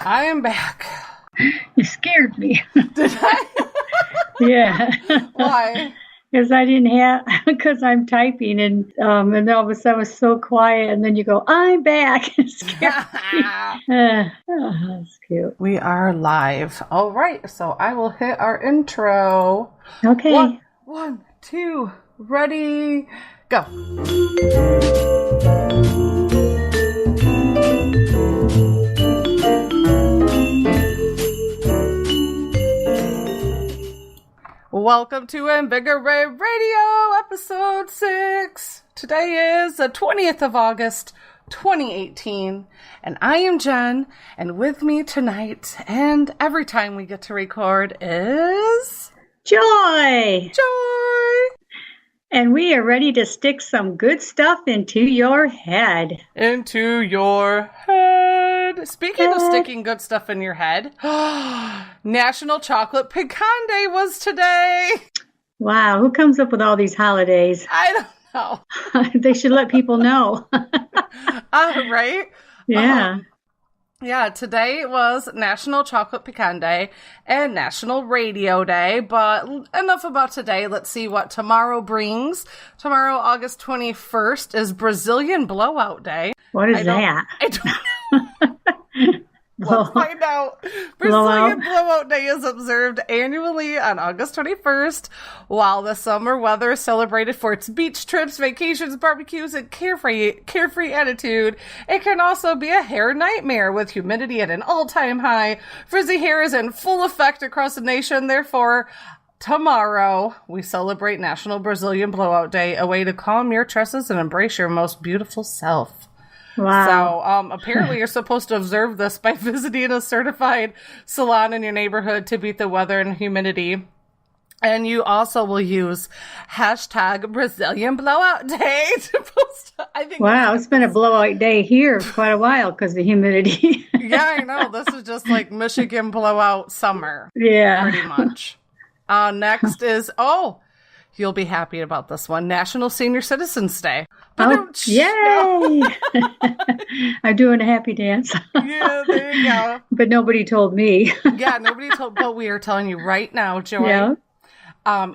I am back. You scared me. Did I? Yeah. Why? Because I'm typing and all of a sudden it was so quiet and then you go, I'm back. It scared me. That's cute. We are live. All right, so I will hit our intro. Okay. One, two, ready, go. Welcome to Invigorate Radio, episode 6. Today is the 20th of August, 2018, and I am Jen, and with me tonight, and every time we get to record, is... Joy! And we are ready to stick some good stuff into your head. Into your head. Speaking of sticking good stuff in your head, National Chocolate Pecan Day was today. Wow, who comes up with all these holidays? I don't know. They should let people know. Right? Yeah. Yeah, today was National Chocolate Pecan Day and National Radio Day, but enough about today. Let's see what tomorrow brings. Tomorrow, August 21st, is Brazilian Blowout Day. What is that? I don't know. Let's find out. Brazilian Blowout Day is observed annually on August 21st, while the summer weather is celebrated for its beach trips, vacations, barbecues, and carefree attitude. It can also be a hair nightmare with humidity at an all-time high. Frizzy hair is in full effect across the nation. Therefore, tomorrow we celebrate National Brazilian Blowout Day, a way to calm your tresses and embrace your most beautiful self. Wow. So, apparently you're supposed to observe this by visiting a certified salon in your neighborhood to beat the weather and humidity. And you also will use hashtag Brazilian Blowout Day to post. Wow, it's been a blowout day here for quite a while because of the humidity. Yeah, I know. This is just like Michigan blowout summer. Yeah. Pretty much. Next is, you'll be happy about this one, National Senior Citizens Day. Yay! I'm doing a happy dance. Yeah, there you go. But nobody told me. Yeah, nobody told, but we are telling you right now, Joy. Yeah.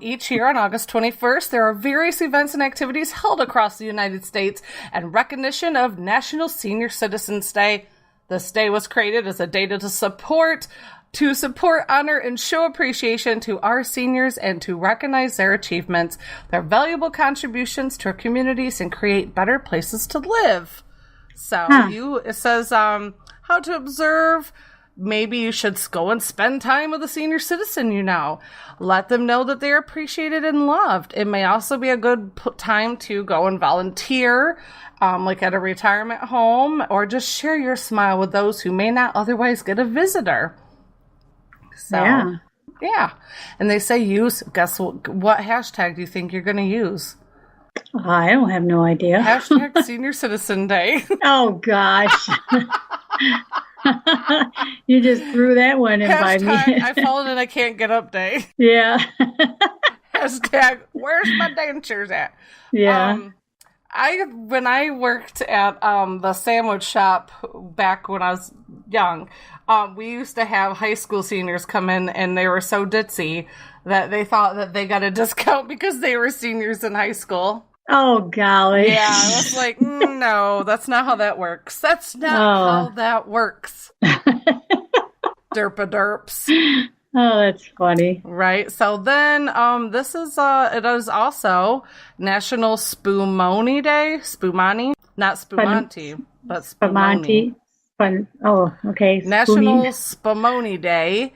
Each year on August 21st, there are various events and activities held across the United States in recognition of National Senior Citizens Day. This day was created as a day to support, honor, and show appreciation to our seniors and to recognize their achievements, their valuable contributions to our communities, and create better places to live. So it says how to observe. Maybe you should go and spend time with a senior citizen, Let them know that they're appreciated and loved. It may also be a good time to go and volunteer, like at a retirement home, or just share your smile with those who may not otherwise get a visitor. So, yeah. And they say guess what hashtag do you think you're going to use? I don't have no idea. Hashtag Senior Citizen Day. Oh, gosh. You just threw that one in by me. I've fallen and I can't get up day. Yeah. Hashtag, where's my dentures at? Yeah. When I worked at the sandwich shop back when I was young, we used to have high school seniors come in, and they were so ditzy that they thought that they got a discount because they were seniors in high school. Oh, golly. Yeah, I was like, no, that's not how that works. That's not how that works. Derpa-derps. Oh, that's funny. Right. So then this is it is also National Spumoni Day. Spumani? Not Spumanti, but Spumoni. Okay. National Spumoni Day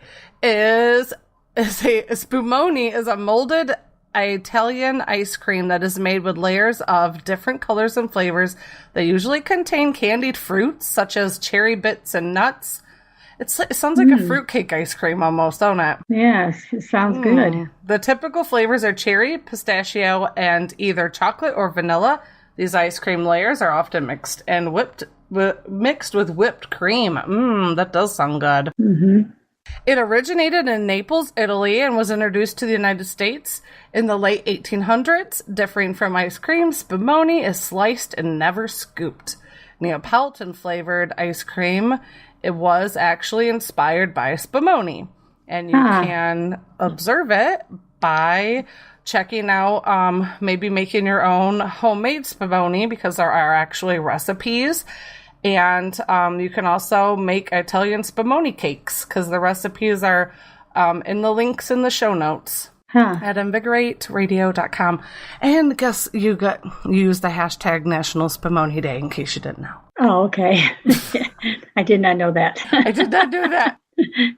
Spumoni is a molded Italian ice cream that is made with layers of different colors and flavors that usually contain candied fruits such as cherry bits and nuts. It sounds like a fruitcake ice cream almost, don't it? Yes, it sounds good. The typical flavors are cherry, pistachio, and either chocolate or vanilla. These ice cream layers are often mixed with whipped cream. That does sound good. Mm-hmm. It originated in Naples, Italy, and was introduced to the United States in the late 1800s. Differing from ice cream, spumoni is sliced and never scooped. Neapolitan flavored ice cream it was actually inspired by Spumoni. And you can observe it by checking out maybe making your own homemade Spumoni, because there are actually recipes. And you can also make Italian Spumoni cakes, because the recipes are in the links in the show notes at invigorateradio.com. And guess you use the hashtag National Spumoni Day, in case you didn't know. Oh, okay. I did not know that. I did not do that.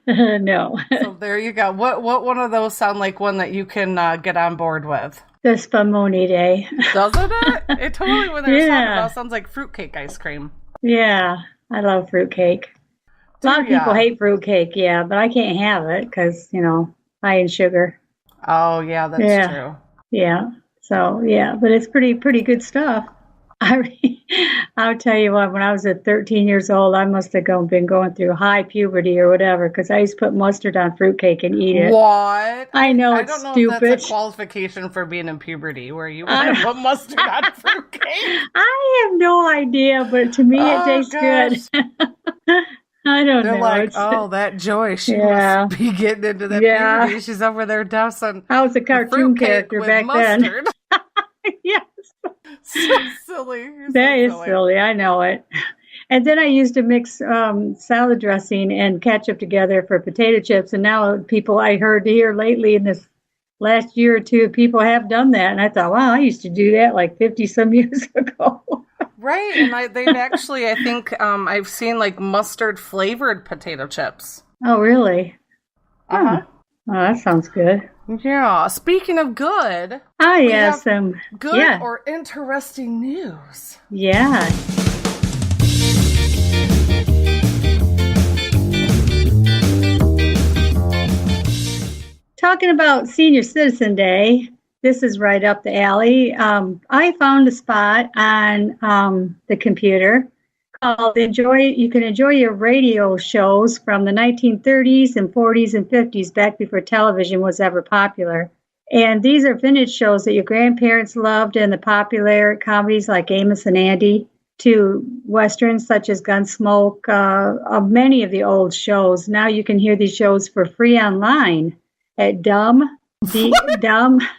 No. So there you go. What one of those sound like one that you can get on board with? The Spumoni Day. Doesn't it? It totally, when they're talking about, sounds like fruitcake ice cream. Yeah, I love fruitcake. A lot of people hate fruitcake, but I can't have it because, high in sugar. Oh, yeah, that's true. Yeah. So, but it's pretty good stuff. I'll tell you what, when I was at 13 years old, I must have been going through high puberty or whatever, because I used to put mustard on fruitcake and eat it. What? I know, it's stupid. I don't know stupid. if that's a qualification for being in puberty, where you want to put mustard on fruitcake. I have no idea, but to me it tastes good. I don't know. They're like, that Joy, she must be getting into that puberty. She's over there dousing. I was a cartoon character back then. Yes. So silly. That is silly. I know it. And then I used to mix salad dressing and ketchup together for potato chips. And now I heard here lately in this last year or two, people have done that. And I thought, wow, I used to do that like 50 some years ago. Right. And they've actually, I think I've seen like mustard flavored potato chips. Oh, really? Uh-huh. Oh, that sounds good. Yeah. Speaking of good. Yes. Good or interesting news. Yeah. Talking about Senior Citizen Day, this is right up the alley. I found a spot on the computer called You Can Enjoy Your Radio Shows from the 1930s and 40s and 50s, back before television was ever popular. And these are vintage shows that your grandparents loved, and the popular comedies like Amos and Andy, to westerns such as Gunsmoke, of many of the old shows. Now you can hear these shows for free online at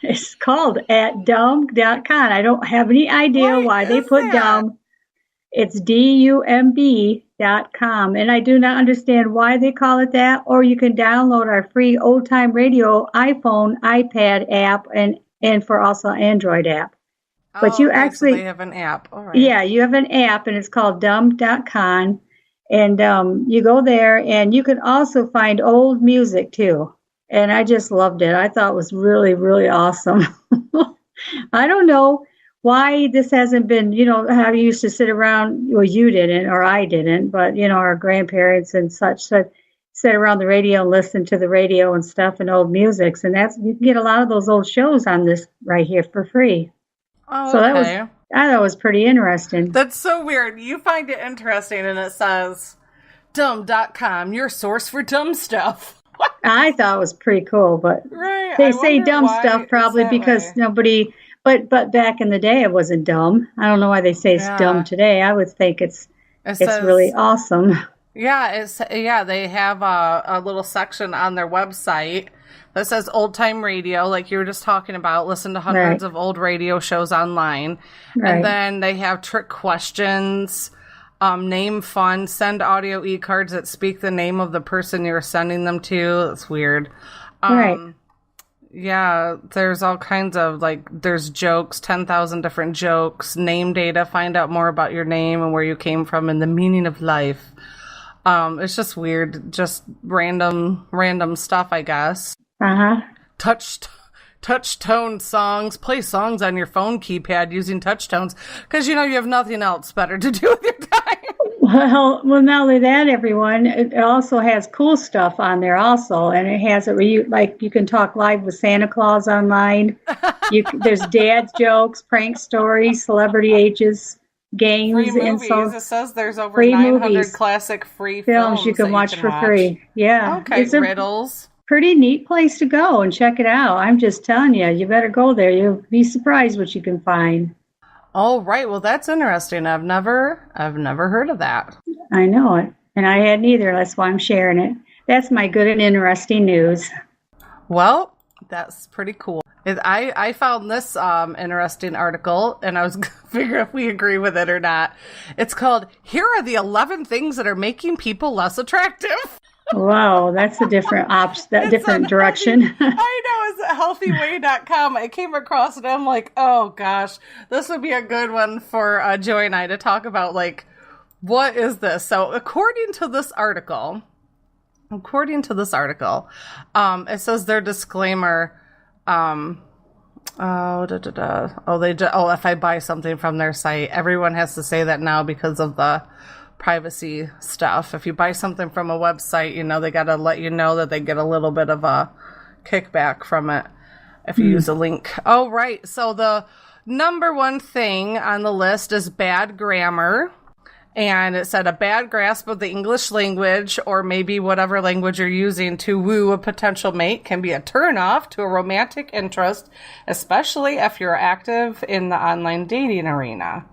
it's called at dumb.com. I don't have any idea why they put dumb. It's dumb.com, and I do not understand why they call it that. Or you can download our free Old Time Radio iPhone, iPad app, and for also Android app. But you actually, so they have an app. All right. Yeah, you have an app, and it's called dumb.com, and you go there, and you can also find old music too. And I just loved it. I thought it was really, really awesome. I don't know why this hasn't been, how you used to sit around, well, you didn't, or I didn't, but, our grandparents and such sit around the radio and listen to the radio and stuff and old musics. And you can get a lot of those old shows on this right here for free. Oh, so okay. I thought it was pretty interesting. That's so weird. You find it interesting, and it says, dumb.com, your source for dumb stuff. What? I thought it was pretty cool, but they say dumb stuff probably because nobody... But back in the day, it wasn't dumb. I don't know why they say it's dumb today. I would think it's really awesome. Yeah, they have a little section on their website that says old time radio, like you were just talking about. Listen to hundreds of old radio shows online. Right. And then they have trick questions, name fun, send audio e-cards that speak the name of the person you're sending them to. That's weird. Right. Yeah, there's all kinds of, there's jokes, 10,000 different jokes, name data, find out more about your name and where you came from and the meaning of life. It's just weird, just random stuff, I guess. Uh-huh. Touch tone songs, play songs on your phone keypad using touch tones, because, you have nothing else better to do with your time. Well, not only that, everyone, it also has cool stuff on there also, and it has you can talk live with Santa Claus online. There's dad's jokes, prank stories, celebrity ages, games, free movies. Insults. It says there's over 900 classic free films you can watch for free. Yeah, okay, it's riddles. Pretty neat place to go and check it out. I'm just telling you, you better go there. You'll be surprised what you can find. Oh, right. Well, that's interesting. I've never heard of that. I know it. And I hadn't either. That's why I'm sharing it. That's my good and interesting news. Well, that's pretty cool. I found this interesting article, and I was going to figure if we agree with it or not. It's called, Here Are the 11 Things That Are Making People Less Attractive. Wow, that's a different different direction. I know, it's healthyway.com. I came across it, and I'm like, oh gosh, this would be a good one for Joy and I to talk about, like, what is this? So according to this article, it says their disclaimer, if I buy something from their site, everyone has to say that now because of the privacy stuff. If you buy something from a website, they got to let you know that they get a little bit of a kickback from it if you use a link. Oh, right. So the number one thing on the list is bad grammar. And it said a bad grasp of the English language, or maybe whatever language you're using to woo a potential mate, can be a turnoff to a romantic interest, especially if you're active in the online dating arena.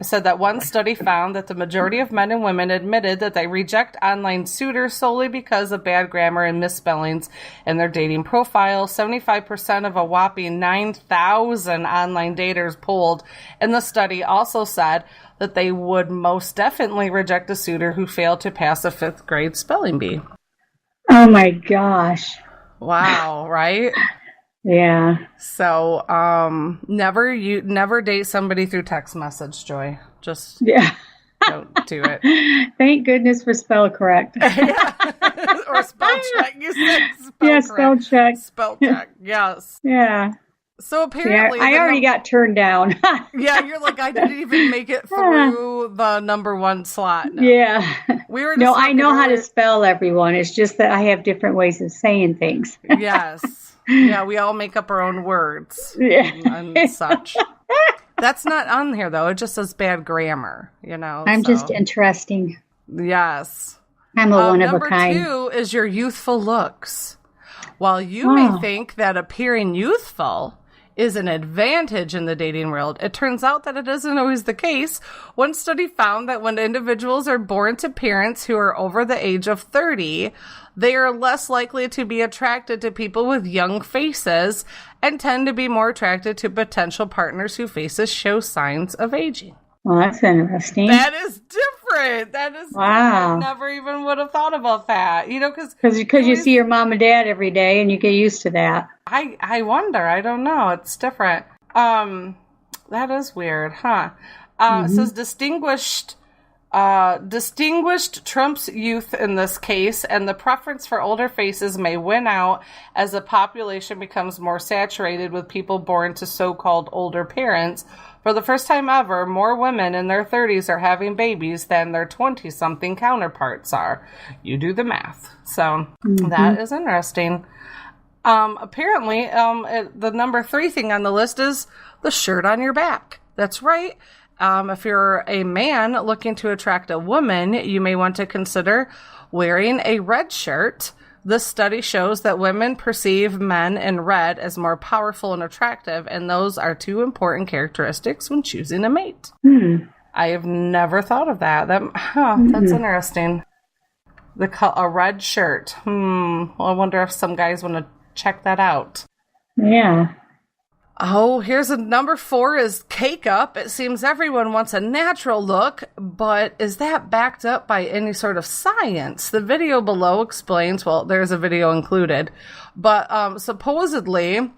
It said that one study found that the majority of men and women admitted that they reject online suitors solely because of bad grammar and misspellings in their dating profile. 75% of a whopping 9,000 online daters polled in the study also said that they would most definitely reject a suitor who failed to pass a 5th grade spelling bee. Oh my gosh. Wow, right? Yeah. So, never date somebody through text message, Joy. Just don't do it. Thank goodness for spell correct. Or spell check. You said spell correct. Spell check. Spell check. Yes. Yeah. So apparently, I already got turned down. Yeah, you're like, I didn't even make it through the number one slot. No. Yeah. We were. No, I know how to spell everyone. It's just that I have different ways of saying things. Yes. Yeah, we all make up our own words and such. That's not on here, though. It just says bad grammar, I'm just interesting. Yes. I'm a one of a kind. Number 2 is your youthful looks. While you may think that appearing youthful is an advantage in the dating world, it turns out that it isn't always the case. One study found that when individuals are born to parents who are over the age of 30, they are less likely to be attracted to people with young faces and tend to be more attracted to potential partners whose faces show signs of aging. Well, that's interesting. That is different. That is wow. I never even would have thought about that. Because you see your mom and dad every day and you get used to that. I wonder. I don't know. It's different. That is weird, huh? It says distinguished trumps youth in this case, and the preference for older faces may win out as the population becomes more saturated with people born to so-called older parents. For the first time ever, more women in their 30s are having babies than their 20-something counterparts are. You do the math. So that is interesting. Apparently, the number 3 thing on the list is the shirt on your back. That's right. If you're a man looking to attract a woman, you may want to consider wearing a red shirt. This study shows that women perceive men in red as more powerful and attractive, and those are 2 important characteristics when choosing a mate. I have never thought of that. That's interesting. A red shirt. Well, I wonder if some guys want to check that out. Yeah. Oh, here's a number 4 is Kcup. It seems everyone wants a natural look, but is that backed up by any sort of science? The video below explains, well, there's a video included, but supposedly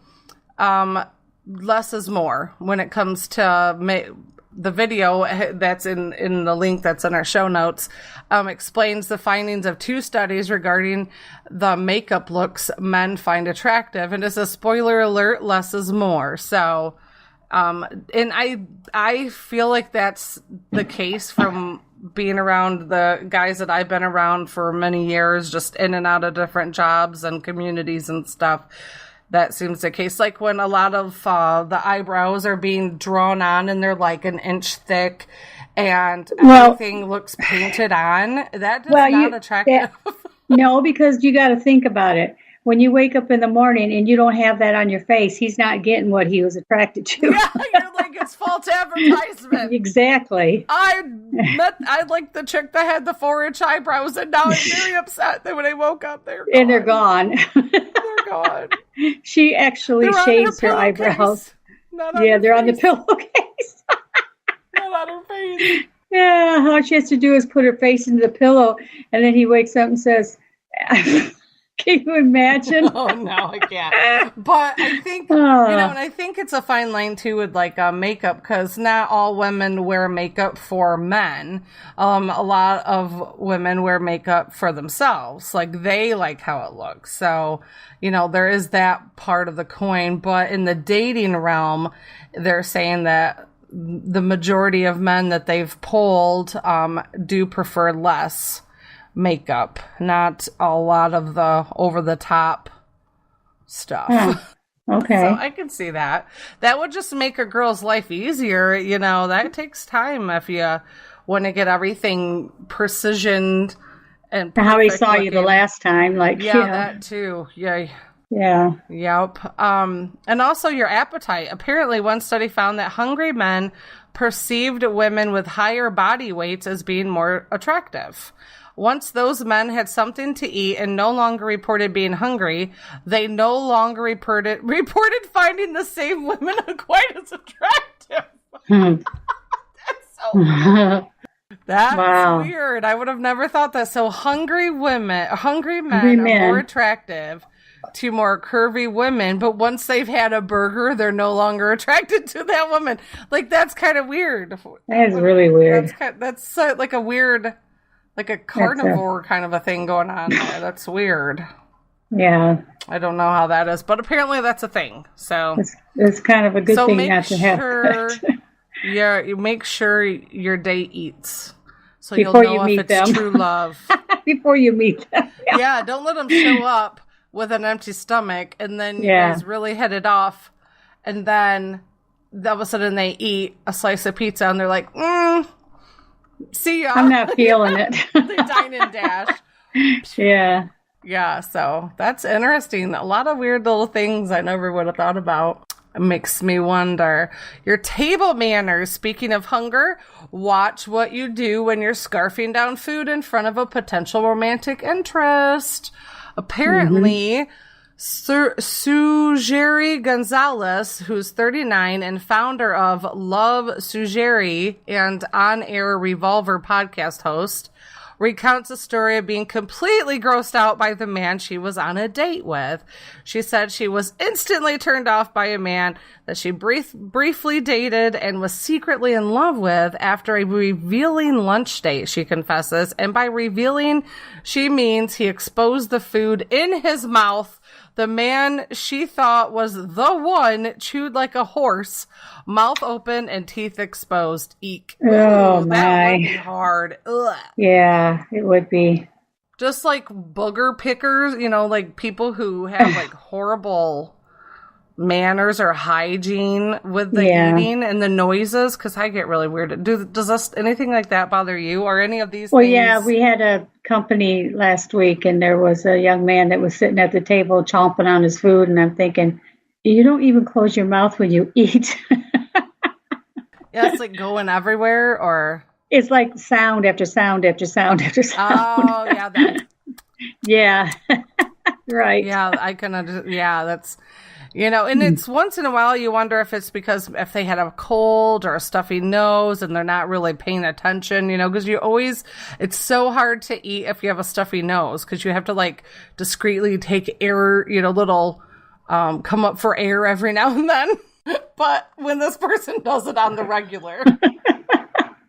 less is more when it comes to the video that's in the link that's in our show notes explains the findings of 2 studies regarding the makeup looks men find attractive, and as a spoiler alert, less is more. So, and I feel like that's the case from being around the guys that I've been around for many years, just in and out of different jobs and communities and stuff. That seems the case. Like when a lot of the eyebrows are being drawn on and they're like an inch thick and everything looks painted on. That is not attractive. No, because you got to think about it. When you wake up in the morning and you don't have that on your face, he's not getting what he was attracted to. Yeah, you're like, it's false advertisement. Exactly. I like the chick that had the 4-inch eyebrows, and now I'm very upset that when I woke up, they're gone. They're gone. She actually shaves her eyebrows. They're on the pillowcase. Not on her face. Yeah, all she has to do is put her face into the pillow, and then he wakes up and says, can you imagine? Oh, no, I can't. But I think, and I think it's a fine line, too, with, like, makeup, because not all women wear makeup for men. A lot of women wear makeup for themselves. Like, they like how it looks. So, there is that part of the coin. But in the dating realm, they're saying that the majority of men that they've polled do prefer less makeup, not a lot of the over-the-top stuff. Okay. So I can see that. That would just make a girl's life easier. That takes time if you want to get everything precisioned and how he saw you the last time. That too. Yeah. Yep. And also your appetite. Apparently, one study found that hungry men perceived women with higher body weights as being more attractive. Once those men had something to eat and no longer reported being hungry, they no longer reported finding the same women quite as attractive. That's weird. I would have never thought that. So hungry men are more attractive to more curvy women, but once they've had a burger, they're no longer attracted to that woman. Like, that's kind of weird. That is really weird. That's like a weird, like a carnivore kind of a thing going on there. That's weird. Yeah. I don't know how that is, but apparently that's a thing. So it's kind of a good thing not to have. You make sure your date eats. So before you'll know if it's true love. Before you meet them. Yeah, don't let them show up with an empty stomach, and then you guys really hit it off, and then all of a sudden they eat a slice of pizza, and they're like, see ya. I'm not feeling it. They dine and dash. Yeah. Yeah, so that's interesting. A lot of weird little things I never would have thought about. It makes me wonder. Your table manners, speaking of hunger, watch what you do when you're scarfing down food in front of a potential romantic interest. Apparently, Jerry Gonzalez, who's 39 and founder of Love Jerry and on-air Revolver podcast host, recounts a story of being completely grossed out by the man she was on a date with. She said she was instantly turned off by a man that she briefly dated and was secretly in love with after a revealing lunch date, she confesses. And by revealing, she means he exposed the food in his mouth. The man she thought was the one chewed like a horse, mouth open and teeth exposed. Eek. Oh, my. That would be hard. Ugh. Yeah, it would be. Just like booger pickers, like people who have like horrible manners or hygiene with the eating and the noises, because I get really weird. Does anything like that bother you, or any of these things? Well, yeah, we had a company last week, and there was a young man that was sitting at the table chomping on his food, and I'm thinking, you don't even close your mouth when you eat. Yeah, it's like going everywhere, or? It's like sound after sound after sound after sound. Oh, yeah, that. Yeah, right. Yeah, I can understand. Yeah, that's... and it's once in a while you wonder if it's because if they had a cold or a stuffy nose and they're not really paying attention, because it's so hard to eat if you have a stuffy nose, because you have to like discreetly take air, little come up for air every now and then. But when this person does it on the regular,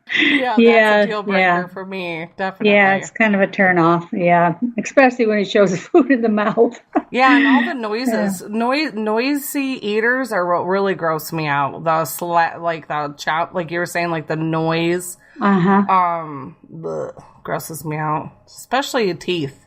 that's a deal breaker for me, definitely. Yeah, it's kind of a turn off. Yeah, especially when he shows his food in the mouth. Yeah, and all the noises, noisy eaters are what really gross me out. The chop, like you were saying, like the noise, grosses me out. Especially teeth.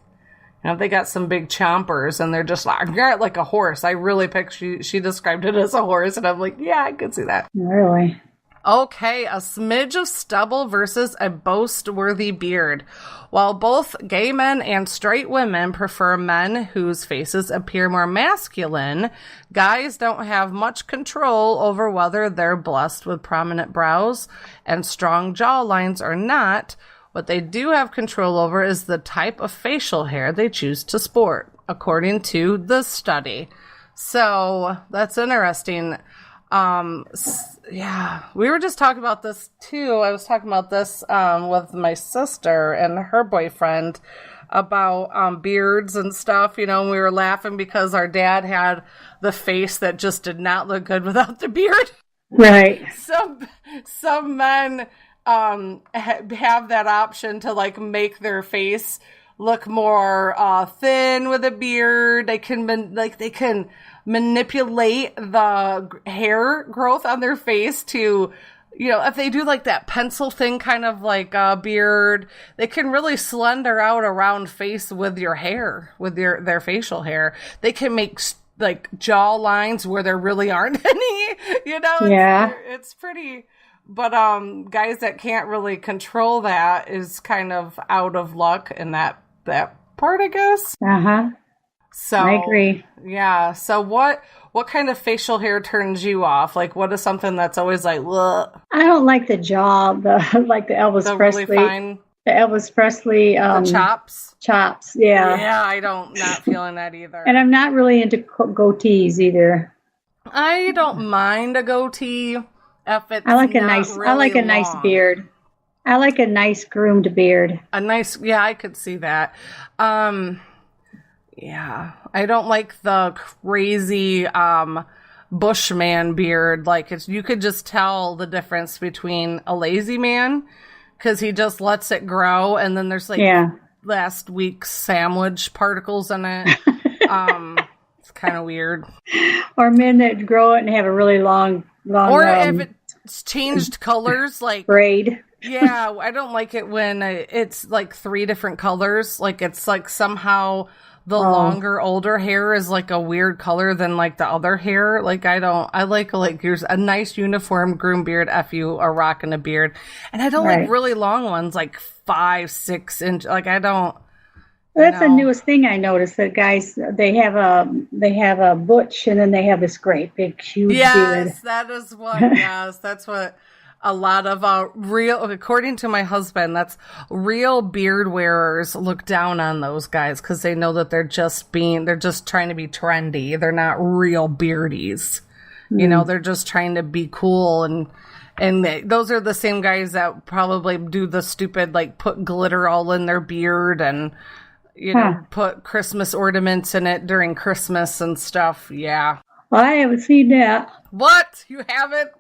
If they got some big chompers and they're just like a horse. I really picture she described it as a horse, and I'm like, yeah, I could see that. Really? Okay, a smidge of stubble versus a boast-worthy beard. While both gay men and straight women prefer men whose faces appear more masculine, guys don't have much control over whether they're blessed with prominent brows and strong jaw lines or not. What they do have control over is the type of facial hair they choose to sport, according to the study. So, that's interesting. Yeah, we were just talking about this too. I was talking about this with my sister and her boyfriend about beards and stuff, you know, and we were laughing because our dad had the face that just did not look good without the beard. Right. Some men have that option to like make their face look more thin with a beard. They can manipulate the hair growth on their face to, you know, if they do like that pencil thing, kind of like a beard, they can really slender out a round face with your hair, with their facial hair. They can make like jaw lines where there really aren't any, you know? Yeah. It's pretty, but guys that can't really control that is kind of out of luck in that part, I guess. Uh-huh. So I agree. Yeah. So what kind of facial hair turns you off? Like, what is something that's always like, ugh? I don't like the jaw, like the Elvis Presley. Really fine, the Elvis Presley. the chops. Chops, yeah. Yeah, not feeling that either. And I'm not really into goatees either. I don't mind a goatee if it's I like a not nice. really I like a nice long. beard. I like a nice groomed beard. Yeah, I could see that. Yeah, I don't like the crazy Bushman beard. Like, you could just tell the difference between a lazy man because he just lets it grow, and then there's like last week's sandwich particles in it. It's kind of weird. Or men that grow it and have a really long. Or if it's changed colors, like braid. Yeah, I don't like it when it's like 3 different colors. Like, it's like somehow the longer, older hair is like a weird color than like the other hair. Like, I like here's a nice uniform groomed beard. F you are rocking a beard. And I don't like really long ones, like 5-6 inch. Like, I don't. That's the newest thing I noticed, that guys, they have a butch and then they have this great big huge beard. Yes, that's what a lot of according to my husband, that's real beard wearers look down on those guys because they know that they're just trying to be trendy. They're not real beardies. You know, they're just trying to be cool, and those are the same guys that probably do the stupid, like, put glitter all in their beard and, you know, put Christmas ornaments in it during Christmas and stuff. Yeah. Well, I haven't seen that. What? You haven't?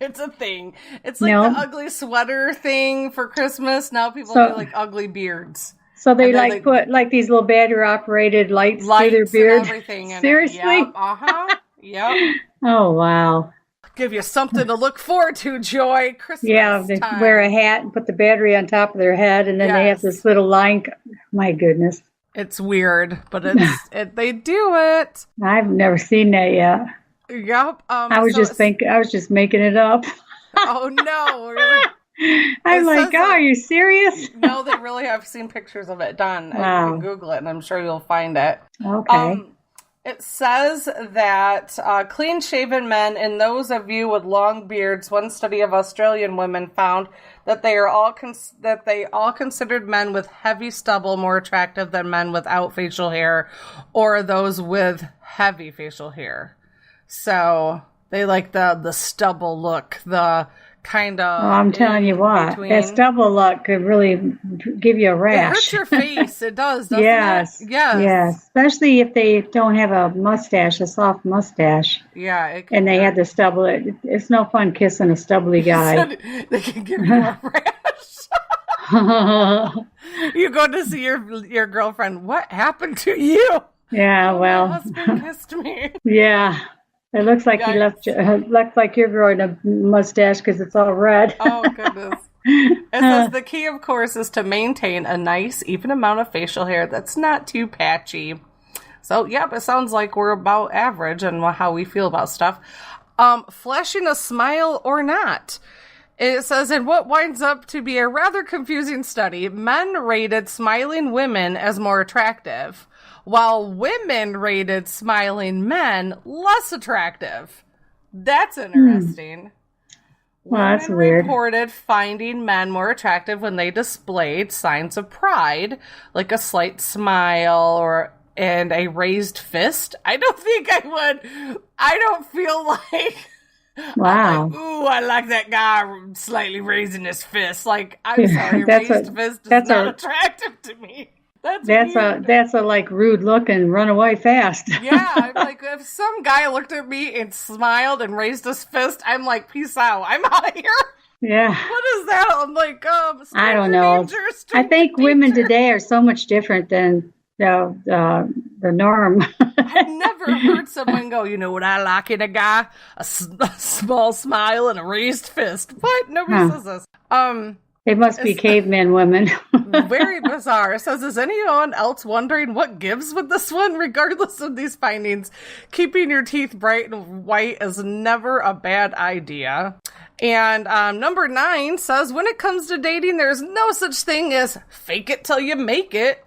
It's a thing. It's like the ugly sweater thing for Christmas. Now people do like ugly beards. So they like put like these little battery operated lights through their beard. And everything in Seriously? It. Yep. Uh-huh. Yep. Oh, wow. Give you something to look forward to, Joy. Christmas they time. Wear a hat and put the battery on top of their head, and then they have this little line. My goodness. It's weird, but they do it. I've never seen that yet. Yep. I was just making it up. Oh no! Really? I'm like, are you serious? No, they really have seen pictures of it done. Wow. You can Google it, and I'm sure you'll find it. Okay. It says that clean-shaven men and those of you with long beards, one study of Australian women found that they all considered men with heavy stubble more attractive than men without facial hair or those with heavy facial hair. So they like the stubble look, the kind of... Well, I'm telling you what, that stubble look could really give you a rash. It hurts your face. It does, doesn't yes. it? Yes. Yes. Especially if they don't have a soft mustache. Yeah. And they have the stubble. It's no fun kissing a stubbly guy. They can give you a rash. You go to see your girlfriend. What happened to you? Yeah, well. My husband kissed me. Yeah. It looks like looks like you're growing a mustache because it's all red. Oh, goodness. It says the key, of course, is to maintain a nice, even amount of facial hair that's not too patchy. So, yep, it sounds like we're about average on how we feel about stuff. flashing a smile or not. It says, in what winds up to be a rather confusing study, men rated smiling women as more attractive, while women rated smiling men less attractive. That's interesting. Well, that's Women weird. reported finding men more attractive when they displayed signs of pride, like a slight smile and a raised fist. I don't think I would. I don't feel like... Wow. Ooh, I like that guy slightly raising his fist. Like, I'm sorry, raised fist is not attractive to me. That's a like rude look and run away fast. Yeah, I'm like, if some guy looked at me and smiled and raised his fist, I'm like, peace out. I'm out of here. Yeah. What is that? I'm like, I don't know. I think women today are so much different than the norm. I've never heard someone go, you know what I like in a guy? A small smile and a raised fist. What? Nobody says this. They must be caveman women. Very bizarre. It says, is anyone else wondering what gives with this one? Regardless of these findings, keeping your teeth bright and white is never a bad idea. And number 9 says, when it comes to dating, there's no such thing as fake it till you make it.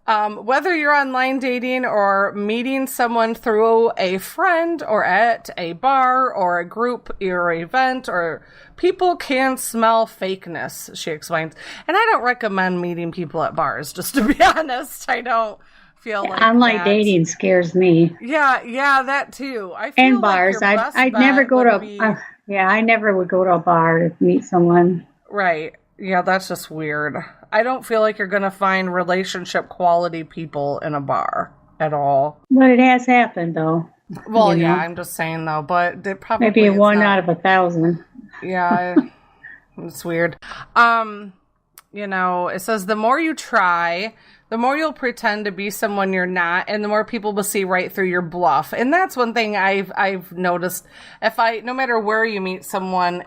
Whether you're online dating or meeting someone through a friend or at a bar or a group or event, or people can smell fakeness, she explains. And I don't recommend meeting people at bars, just to be honest. I don't feel like online dating scares me. Yeah, that too. I feel and bars. Like I'd never go to. I never would go to a bar to meet someone. Right. Yeah, that's just weird. I don't feel like you're going to find relationship quality people in a bar at all. But it has happened, though. Well, yeah, I'm just saying, though. But it probably maybe one out of 1,000. Yeah, it's weird. It says the more you try, the more you'll pretend to be someone you're not, and the more people will see right through your bluff. And that's one thing I've noticed. No matter where you meet someone,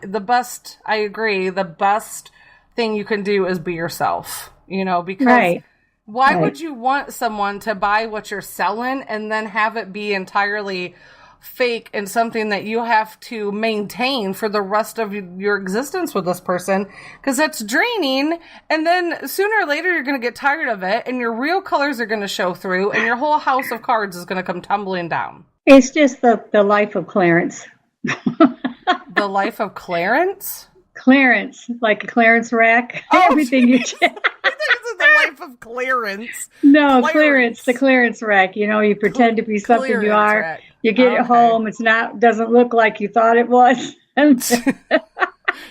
I agree, the best thing you can do is be yourself, because why would you want someone to buy what you're selling and then have it be entirely fake and something that you have to maintain for the rest of your existence with this person? Because that's draining, and then sooner or later you're going to get tired of it, and your real colors are going to show through, and your whole house of cards is going to come tumbling down. It's just the life of Clarence. The life of Clarence? Clearance, like a clearance rack. Oh, everything you can. I think it's the life of clearance. No, clearance, the clearance rack. You pretend to be something you are. Rack. You get it home. It's doesn't look like you thought it was.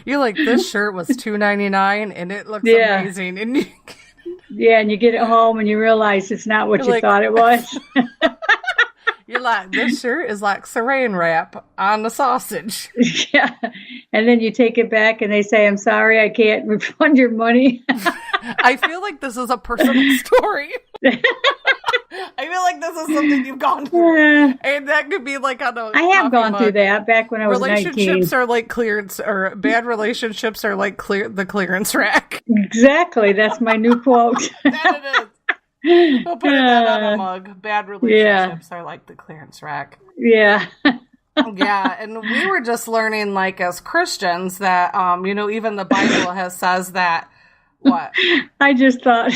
You're like, this shirt was $2.99 and it looks amazing. And and you get it home and you realize it's not what you thought it was. You're like, this shirt is like saran wrap on the sausage. Yeah. And then you take it back and they say, I'm sorry, I can't refund your money. I feel like this is a personal story. I feel like this is something you've gone through. And that could be like on a I have gone through that back when I was 19. Relationships are like clearance, or bad relationships are like the clearance rack. Exactly. That's my new quote. That it is. We'll put that on a mug. Bad relationships are like the clearance rack. Yeah. Yeah, and we were just learning, like, as Christians, that, even the Bible says that, what? I just thought,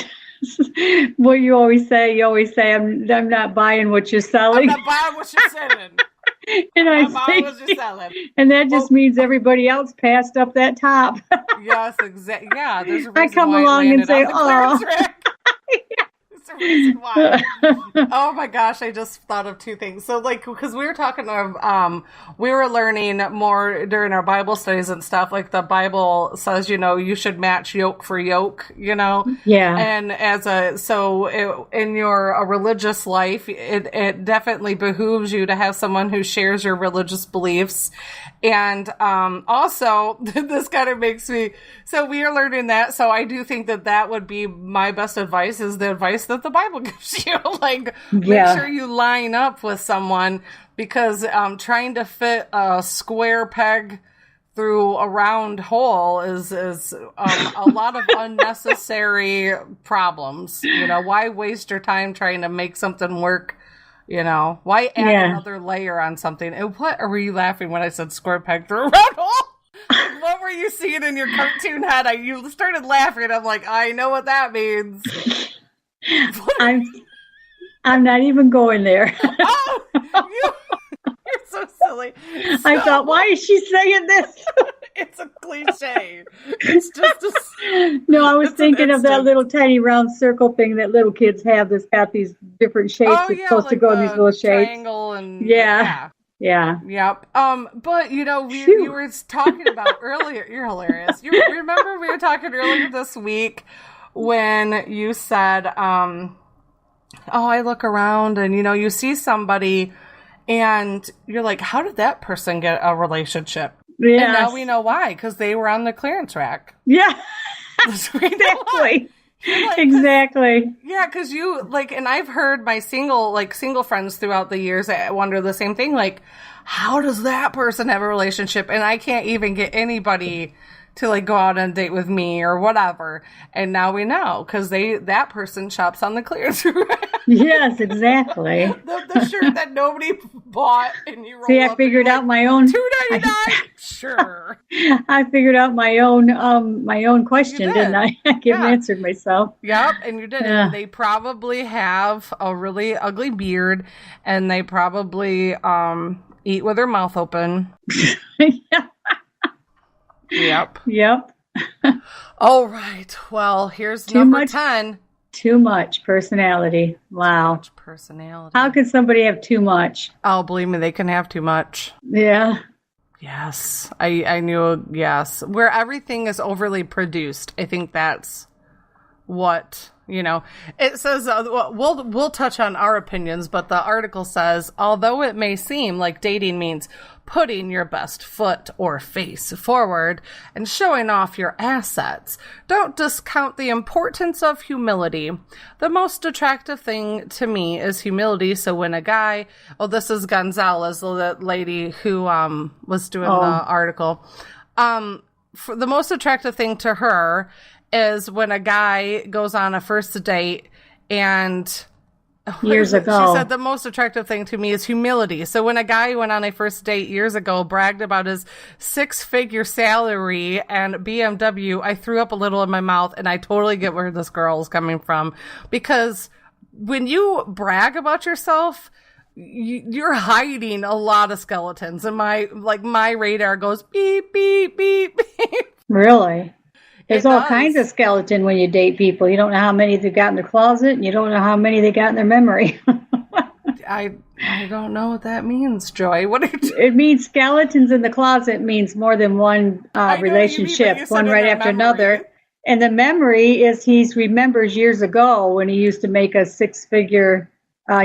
what you always say, I'm not buying what you're selling. I'm not buying what you're selling. And I'm buying what you're selling. And that just means everybody else passed up that top. Yes, exactly. Yeah, there's a reason I come along and say, oh. The reason why. Oh my gosh, I just thought of two things. So, like, because we were talking of, we were learning more during our Bible studies and stuff. Like, the Bible says, you should match yoke for yoke, Yeah. And in your religious life, it definitely behooves you to have someone who shares your religious beliefs. And also, this kind of makes me, so we are learning that. So I do think that would be my best advice, is the advice that the Bible gives you. Like, make sure you line up with someone, because trying to fit a square peg through a round hole is a lot of unnecessary problems. Why waste your time trying to make something work You know, why add another layer on something? And what were you laughing when I said square peg through a round hole? Like, what were you seeing in your cartoon head? You started laughing. I'm like, I know what that means. I'm not even going there. Oh, you're so silly. I thought, why is she saying this? It's a cliche. It's just No, I was thinking of that little tiny round circle thing that little kids have that's got these different shapes. It's supposed to go in these little shapes. Triangle and Yeah. Yep. But you were talking about earlier. You're hilarious. You remember we were talking earlier this week when you said, I look around and you see somebody and you're like, how did that person get a relationship? Yeah. And now we know why, because they were on the clearance rack. Yeah. Exactly. Exactly. Yeah, because and I've heard my single friends throughout the years wonder the same thing, like, how does that person have a relationship? And I can't even get anybody to go out on a date with me or whatever. And now we know, because that person shops on the clearance rack. Yes, exactly. the shirt that nobody bought, and you roll See, I figured out my own $2.99. Sure. I figured out my own question, didn't I? I answered myself. Yep, and you did. Yeah. And they probably have a really ugly beard, and they probably eat with their mouth open. Yep. All right. Well, here's number 10. Too much personality. Wow. Too much personality. How can somebody have too much? Oh, believe me, they can have too much. Yeah. Yes. I knew, yes. Where everything is overly produced. I think that's what, it says, we'll touch on our opinions, but the article says, although it may seem like dating means putting your best foot or face forward and showing off your assets, don't discount the importance of humility. The most attractive thing to me is humility. So when a guy, this is Gonzalez, the lady who was doing the article, for the most attractive thing to her is when a guy goes on a first date and years ago. She said the most attractive thing to me is humility. So when a guy went on a first date years ago, bragged about his 6-figure salary and BMW, I threw up a little in my mouth, and I totally get where this girl is coming from. Because when you brag about yourself, you're hiding a lot of skeletons. And my radar goes beep, beep, beep, beep. Really? There's all kinds of skeleton when you date people. You don't know how many they've got in their closet, and you don't know how many they got in their memory. I don't know what that means, Joy. What it means skeletons in the closet means more than one relationship, one right after another. And the memory is he remembers years ago when he used to make a 6-figure.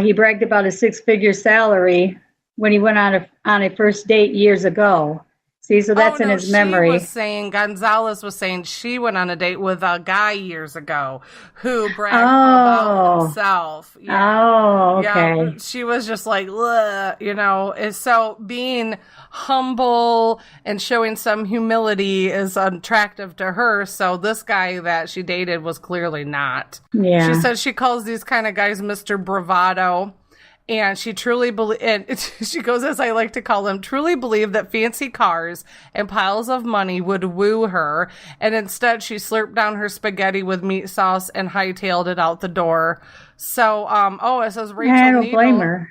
He bragged about a 6-figure salary when he went on a first date years ago. See, so that's in his memory. Gonzalez was saying she went on a date with a guy years ago who bragged about himself. Yeah. Oh, okay. Yeah, she was just like, so being humble and showing some humility is attractive to her. So this guy that she dated was clearly not. Yeah. She says she calls these kind of guys Mr. Bravado. And she truly she goes, as I like to call them, truly believed that fancy cars and piles of money would woo her. And instead, she slurped down her spaghetti with meat sauce and hightailed it out the door. So, it says Rachel I don't Needle. blame her.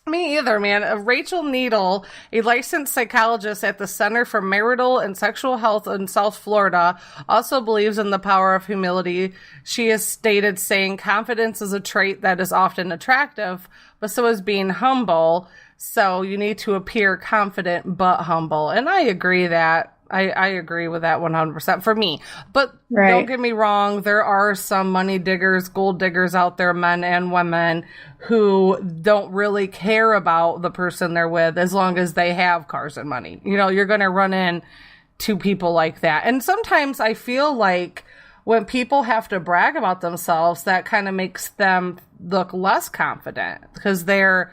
Me either, man. Rachel Needle, a licensed psychologist at the Center for Marital and Sexual Health in South Florida, also believes in the power of humility. She has stated, saying, confidence is a trait that is often attractive, but so is being humble. So you need to appear confident but humble. And I agree that. I agree with that 100% for me. But Don't get me wrong, there are some money diggers, gold diggers out there, men and women, who don't really care about the person they're with as long as they have cars and money. You're going to run into people like that. And sometimes I feel like when people have to brag about themselves, that kind of makes them look less confident because they're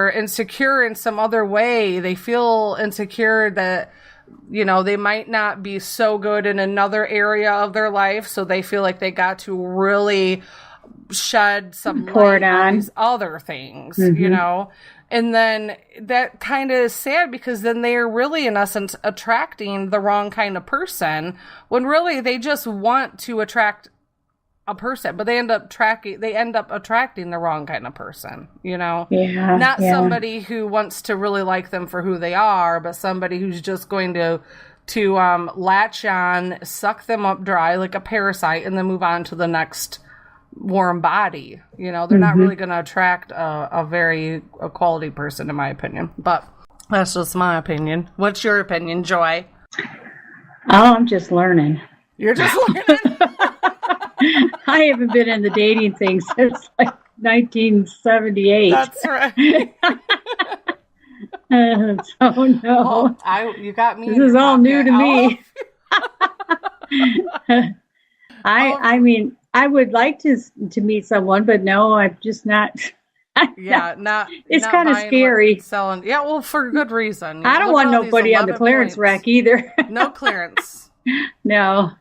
insecure in some other way. They feel insecure that they might not be so good in another area of their life, so they feel like they got to really shed some Poured light on on. these other things, you know? And then that kind of is sad because then they are really, in essence, attracting the wrong kind of person when really they just want to attract a person, but they end up attracting the wrong kind of person, you know? Yeah. Not somebody who wants to really like them for who they are, but somebody who's just going to latch on, suck them up dry like a parasite, and then move on to the next warm body. You know, they're not really going to attract a quality person, in my opinion. But that's just my opinion. What's your opinion, Joy? Oh, I'm just learning. You're just learning? I haven't been in the dating thing since like 1978. That's right. Oh no. You got me. This is all new to me. I mean, I would like to meet someone, but no, I'm just not. It's kind of scary. Selling. Yeah, well, for good reason. I don't want nobody on the clearance rack either. No clearance. No.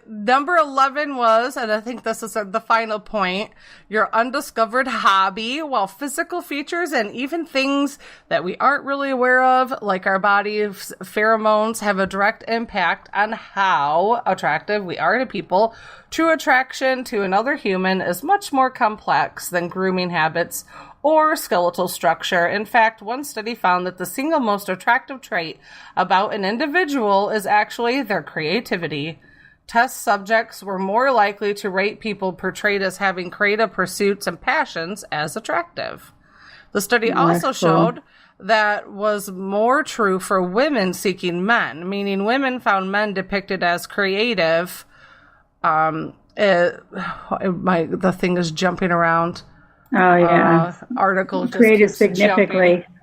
Number 11 was, and I think this is the final point, your undiscovered hobby. While physical features and even things that we aren't really aware of, like our body's pheromones, have a direct impact on how attractive we are to people, true attraction to another human is much more complex than grooming habits or skeletal structure. In fact, one study found that the single most attractive trait about an individual is actually their creativity. Test subjects were more likely to rate people portrayed as having creative pursuits and passions as attractive. The study also showed that was more true for women seeking men, meaning women found men depicted as creative. The thing is jumping around. Oh, yeah. Article just creative significantly. Jumping.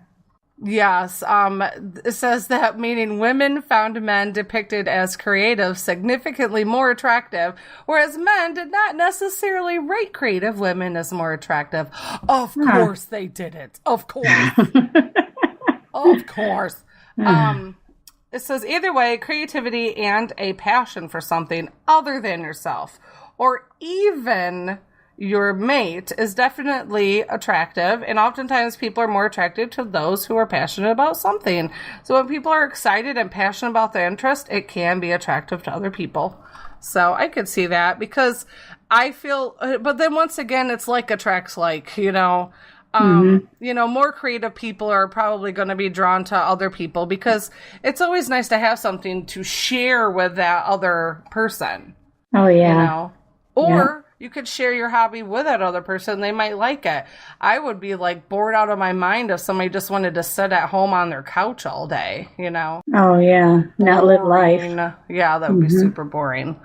Yes, it says that meaning women found men depicted as creative significantly more attractive, whereas men did not necessarily rate creative women as more attractive. Of course they didn't. Of course. Of course. It says either way, creativity and a passion for something other than yourself, or even your mate, is definitely attractive, and oftentimes people are more attracted to those who are passionate about something. So when people are excited and passionate about their interest, it can be attractive to other people. So I could see that, because I feel, but then once again, it's like attracts like, you know. You know, more creative people are probably going to be drawn to other people, because it's always nice to have something to share with that other person. Oh, yeah. You know? Or you could share your hobby with that other person. They might like it. I would be like bored out of my mind if somebody just wanted to sit at home on their couch all day, you know? Oh, yeah. Not live life. Yeah, that would be super boring.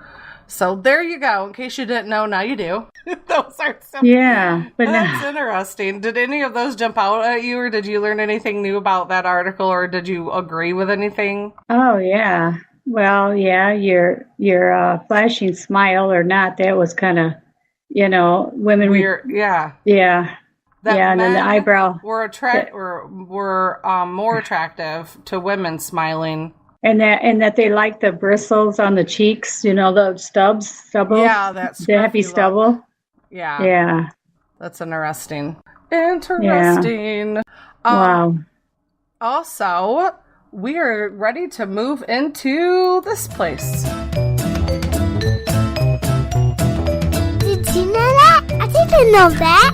So there you go. In case you didn't know, now you do. Those are some. Yeah, but that's interesting. Did any of those jump out at you, or did you learn anything new about that article, or did you agree with anything? Oh, yeah. Well, yeah, your flashing smile or not, that was kind of, you know, women. Yeah. Yeah. And then the eyebrow. Were more attractive to women smiling. And that they like the bristles on the cheeks, you know, the stubbles. Yeah, that's the happy stubble. Look. Yeah. Yeah. That's interesting. Interesting. Yeah. Wow. Also, we are ready to move into this place. Did you know that? I didn't know that.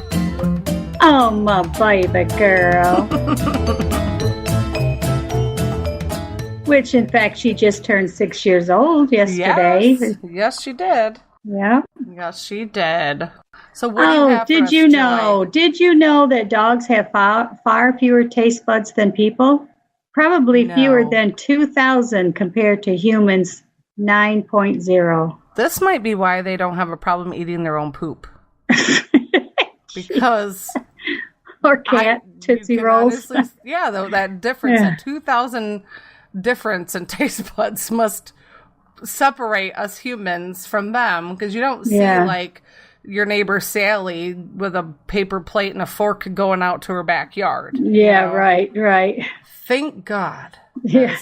Oh, my baby girl. Which, in fact, she just turned 6 years old yesterday. Yes, she did. Yeah. Yes, she did. So what do you have for us, Joy? Did you know that dogs have far fewer taste buds than people? Probably fewer than 2,000 compared to humans' 9.0. This might be why they don't have a problem eating their own poop. Because... or cat Tootsie Rolls. That difference, that 2,000 difference in taste buds must separate us humans from them, because you don't see like your neighbor Sally with a paper plate and a fork going out to her backyard. Yeah, you know? Right. Thank God. Yeah.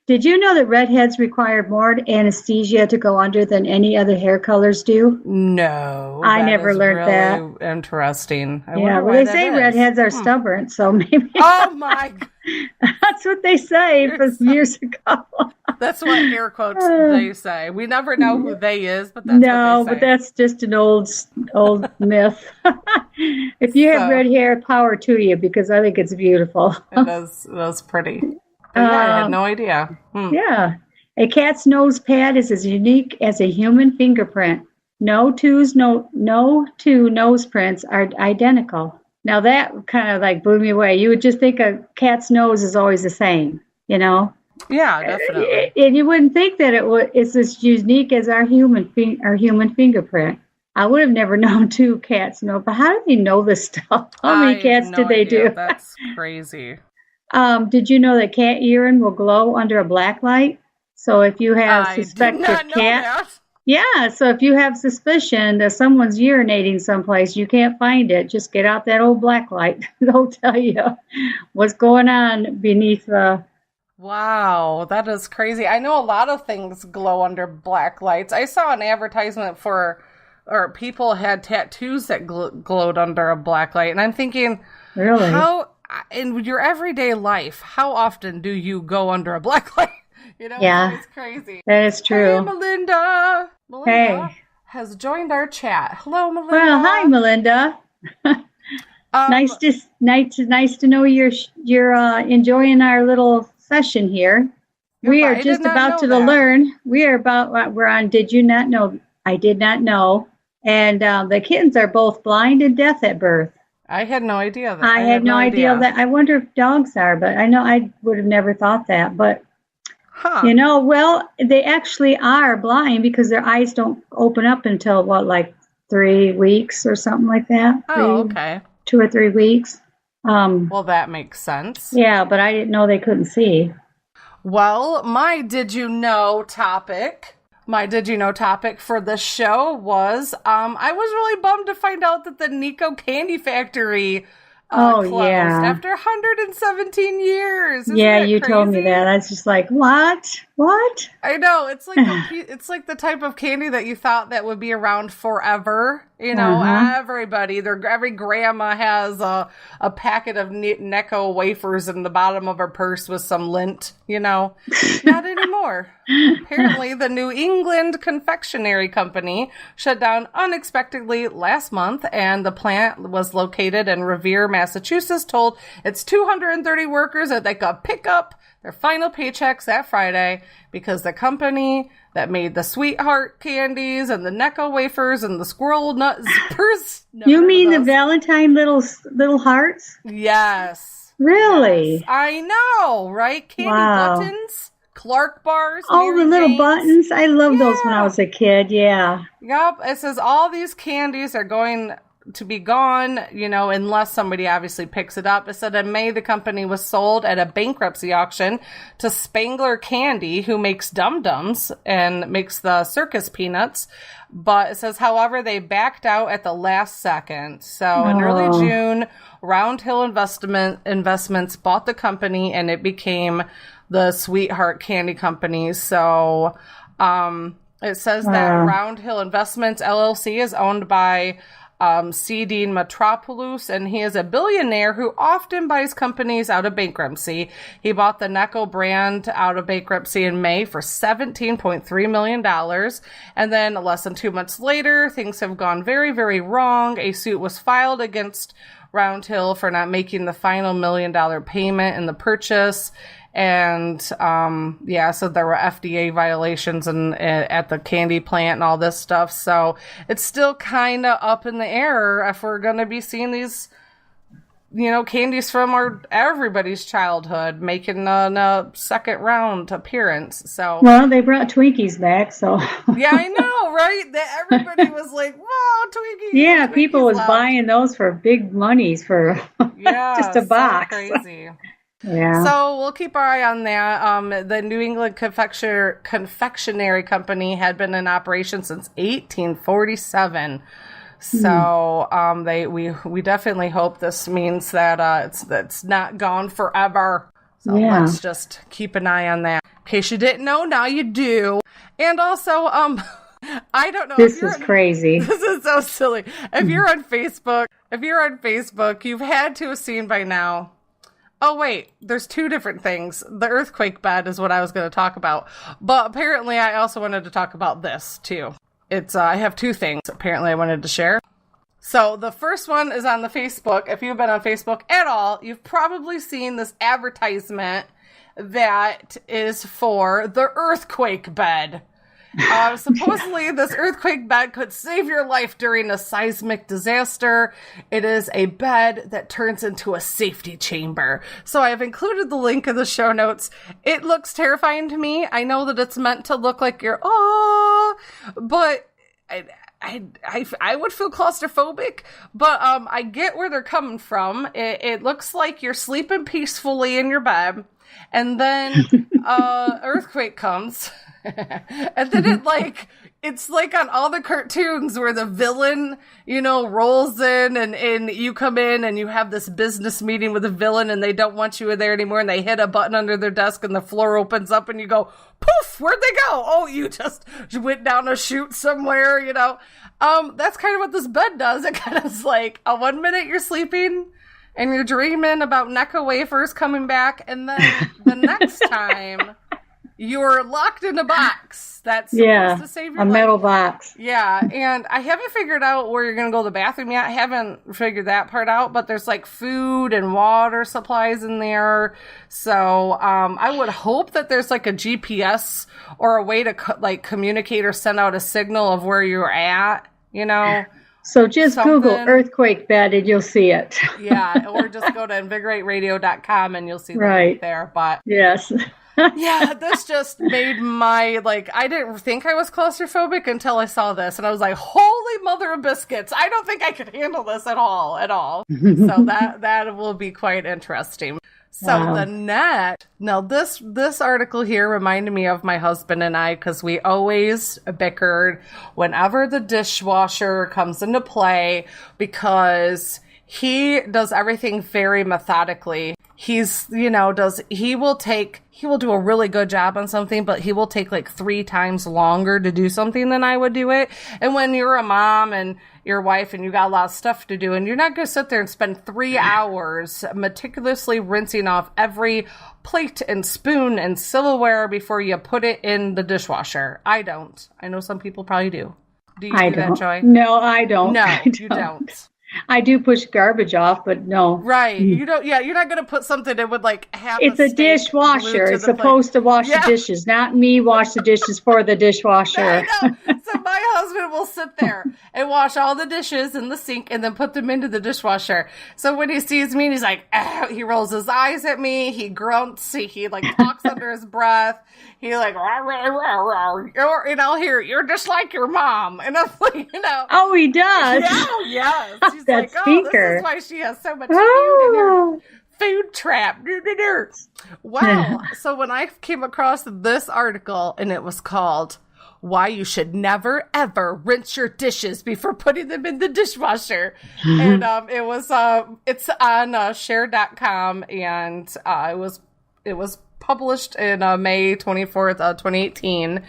Did you know that redheads require more anesthesia to go under than any other hair colors do? No. I never learned that. Interesting. Yeah, well, they say redheads are stubborn, so maybe. Oh, my God. That's what they say for years ago. That's what air quotes they say. We never know who they is, but that's what they say. But that's just an old myth. If you have red hair, power to you, because I think it's beautiful. It is pretty. I had no idea. Yeah. A cat's nose pad is as unique as a human fingerprint. No two nose prints are identical. Now that kind of like blew me away. You would just think a cat's nose is always the same, you know? Yeah, definitely. And you wouldn't think that it's as unique as our human fingerprint. I would have never known two cats know, but how do they know this stuff? How many cats did they do? That's crazy. Did you know that cat urine will glow under a black light? So if you have suspected cat, so if you have suspicion that someone's urinating someplace, you can't find it, just get out that old black light. They'll tell you what's going on beneath the. Wow, that is crazy. I know a lot of things glow under black lights. I saw an advertisement or people had tattoos that glowed under a black light, and I'm thinking, really? How in your everyday life, how often do you go under a black light? You know, it's crazy. That is true. Hey, Melinda. Melinda has joined our chat. Hello, Melinda. Well, hi, Melinda. Nice to know you're enjoying our little session here. We are just about to learn. We're on Did You Not Know? I Did Not Know. And the kittens are both blind and deaf at birth. I had no idea that. I had no idea that. I wonder if dogs are, but I know I would have never thought that. But, they actually are blind because their eyes don't open up until, 3 weeks or something like that? Oh, okay. 2 or 3 weeks. Well, that makes sense. Yeah, but I didn't know they couldn't see. Well, my Did You Know topic for the show was, I was really bummed to find out that the Necco Candy Factory closed after 117 years. Isn't that you crazy? Told me that. I was just like, what? I know. It's like it's like the type of candy that you thought that would be around forever. You know, everybody, every grandma has a packet of Necco wafers in the bottom of her purse with some lint, you know. Not anymore. Apparently, the New England Confectionery Company shut down unexpectedly last month, and the plant was located in Revere, Massachusetts, told its 230 workers that they could pick up their final paychecks that Friday because the company that made the sweetheart candies and the Necco wafers and the squirrel nut zippers. You mean the Valentine little hearts? Yes. Really? Yes. I know, right? Candy buttons, Clark bars. Oh, the little buttons. I loved those when I was a kid. Yeah. Yep. It says all these candies are going to be gone, you know, unless somebody obviously picks it up. It said in May, the company was sold at a bankruptcy auction to Spangler Candy, who makes Dum-Dums and makes the circus peanuts. But it says, however, they backed out at the last second. So in early June, Round Hill Investments bought the company and it became the Sweetheart Candy Company. So it says that Round Hill Investments LLC is owned by C. Dean Metropoulos, and he is a billionaire who often buys companies out of bankruptcy. He bought the Necco brand out of bankruptcy in May for $17.3 million. And then less than 2 months later, things have gone very, very wrong. A suit was filed against Round Hill for not making the final $1 million payment in the purchase. And, so there were FDA violations at the candy plant and all this stuff. So it's still kind of up in the air if we're going to be seeing these, you know, candies from everybody's childhood making a second round appearance. So, well, they brought Twinkies back, so. Yeah, I know, right? That everybody was like, whoa, Twinkies. Yeah, Twinkies people was buying those for big monies for just a box. Crazy. Yeah. So we'll keep our eye on that. The New England Confectionery Company had been in operation since 1847. So we definitely hope this means that it's not gone forever. So let's just keep an eye on that. case you didn't know, now you do. And also, I don't know. This is crazy. This is so silly. If you're on Facebook, you've had to have seen by now. Oh, wait, there's two different things. The earthquake bed is what I was going to talk about. But apparently I also wanted to talk about this, too. I have two things, apparently, I wanted to share. So the first one is on the Facebook. If you've been on Facebook at all, you've probably seen this advertisement that is for the earthquake bed. Supposedly, this earthquake bed could save your life during a seismic disaster. It is a bed that turns into a safety chamber. So I have included the link in the show notes. It looks terrifying to me. I know that it's meant to look like you're, but I would feel claustrophobic, but I get where they're coming from. It looks like you're sleeping peacefully in your bed, and then earthquake comes. And then it's like on all the cartoons where the villain, rolls in and you come in and you have this business meeting with the villain and they don't want you in there anymore and they hit a button under their desk and the floor opens up and you go, poof, where'd they go? Oh, you just went down a chute somewhere, That's kind of what this bed does. It kind of is like, 1 minute you're sleeping and you're dreaming about Necco wafers coming back, and then the next time you're locked in a box that's supposed to save your life. A metal box. Yeah, and I haven't figured out where you're going to go to the bathroom yet. I haven't figured that part out, but there's food and water supplies in there. So I would hope that there's a GPS or a way to communicate or send out a signal of where you're at, So just Google earthquake bed and you'll see it. Yeah, or just go to invigorateradio.com and you'll see the link there. But yes. Yeah, this just made my, I didn't think I was claustrophobic until I saw this, and I was like, holy mother of biscuits, I don't think I could handle this at all. So that will be quite interesting. So the net, now this article here reminded me of my husband and I, because we always bickered whenever the dishwasher comes into play, because he does everything very methodically. He will do a really good job on something, but he will take 3 times longer to do something than I would do it. And when you're a mom and your wife and you got a lot of stuff to do, and you're not going to sit there and spend 3 hours meticulously rinsing off every plate and spoon and silverware before you put it in the dishwasher. I don't. I know some people probably do. Do you do that, Joy? No, I don't. No, you don't. I do push garbage off, but no. Right. You don't. Yeah, you're not going to put something that would have. It's a dishwasher. It's supposed to wash the dishes, not me wash the dishes for the dishwasher. I know. So my husband will sit there and wash all the dishes in the sink and then put them into the dishwasher. So when he sees me, he's like, he rolls his eyes at me. He grunts. He talks under his breath. He rah, rah, rah, rah. And I'll hear, you're just like your mom. And I'm like, Oh, he does? Yeah, yes. He's that like, speaker. This is why she has so much food in her food trap. Wow. So when I came across this article, and it was called Why You Should Never Ever Rinse Your Dishes Before Putting Them in the Dishwasher. And it's on share.com, and it was published in May 24th, 2018,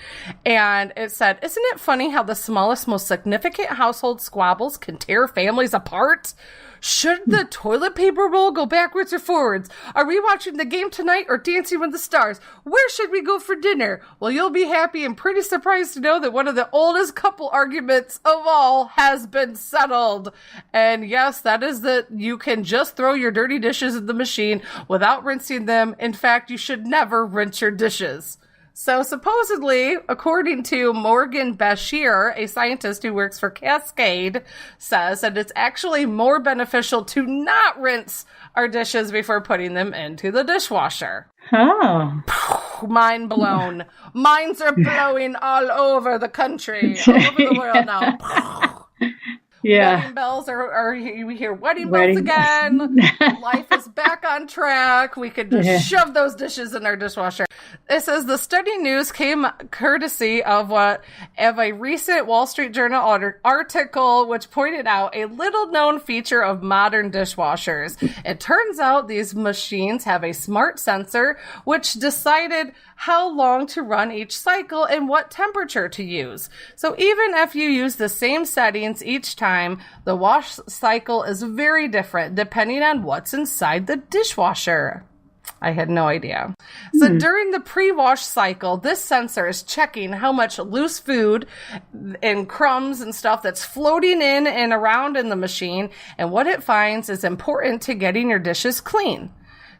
and it said, isn't it funny how the smallest, most significant household squabbles can tear families apart? Should the toilet paper roll go backwards or forwards? Are we watching the game tonight or Dancing with the Stars? Where should we go for dinner? Well, you'll be happy and pretty surprised to know that one of the oldest couple arguments of all has been settled. And yes, that is that you can just throw your dirty dishes in the machine without rinsing them. In fact, you should never rinse your dishes. So supposedly, according to Morgan Bashir, a scientist who works for Cascade, says that it's actually more beneficial to not rinse our dishes before putting them into the dishwasher. Oh. Mind blown. Minds are blowing all over the country, all over the world now. wedding bells are we hear wedding bells again. Life is back on track. We could just shove those dishes in our dishwasher. It says the study news came courtesy of a recent Wall Street Journal article, which pointed out a little known feature of modern dishwashers. It turns out these machines have a smart sensor which decided how long to run each cycle and what temperature to use. So even if you use the same settings each time, the wash cycle is very different depending on what's inside the dishwasher. I had no idea. So during the pre-wash cycle, this sensor is checking how much loose food and crumbs and stuff that's floating in and around in the machine, and what it finds is important to getting your dishes clean.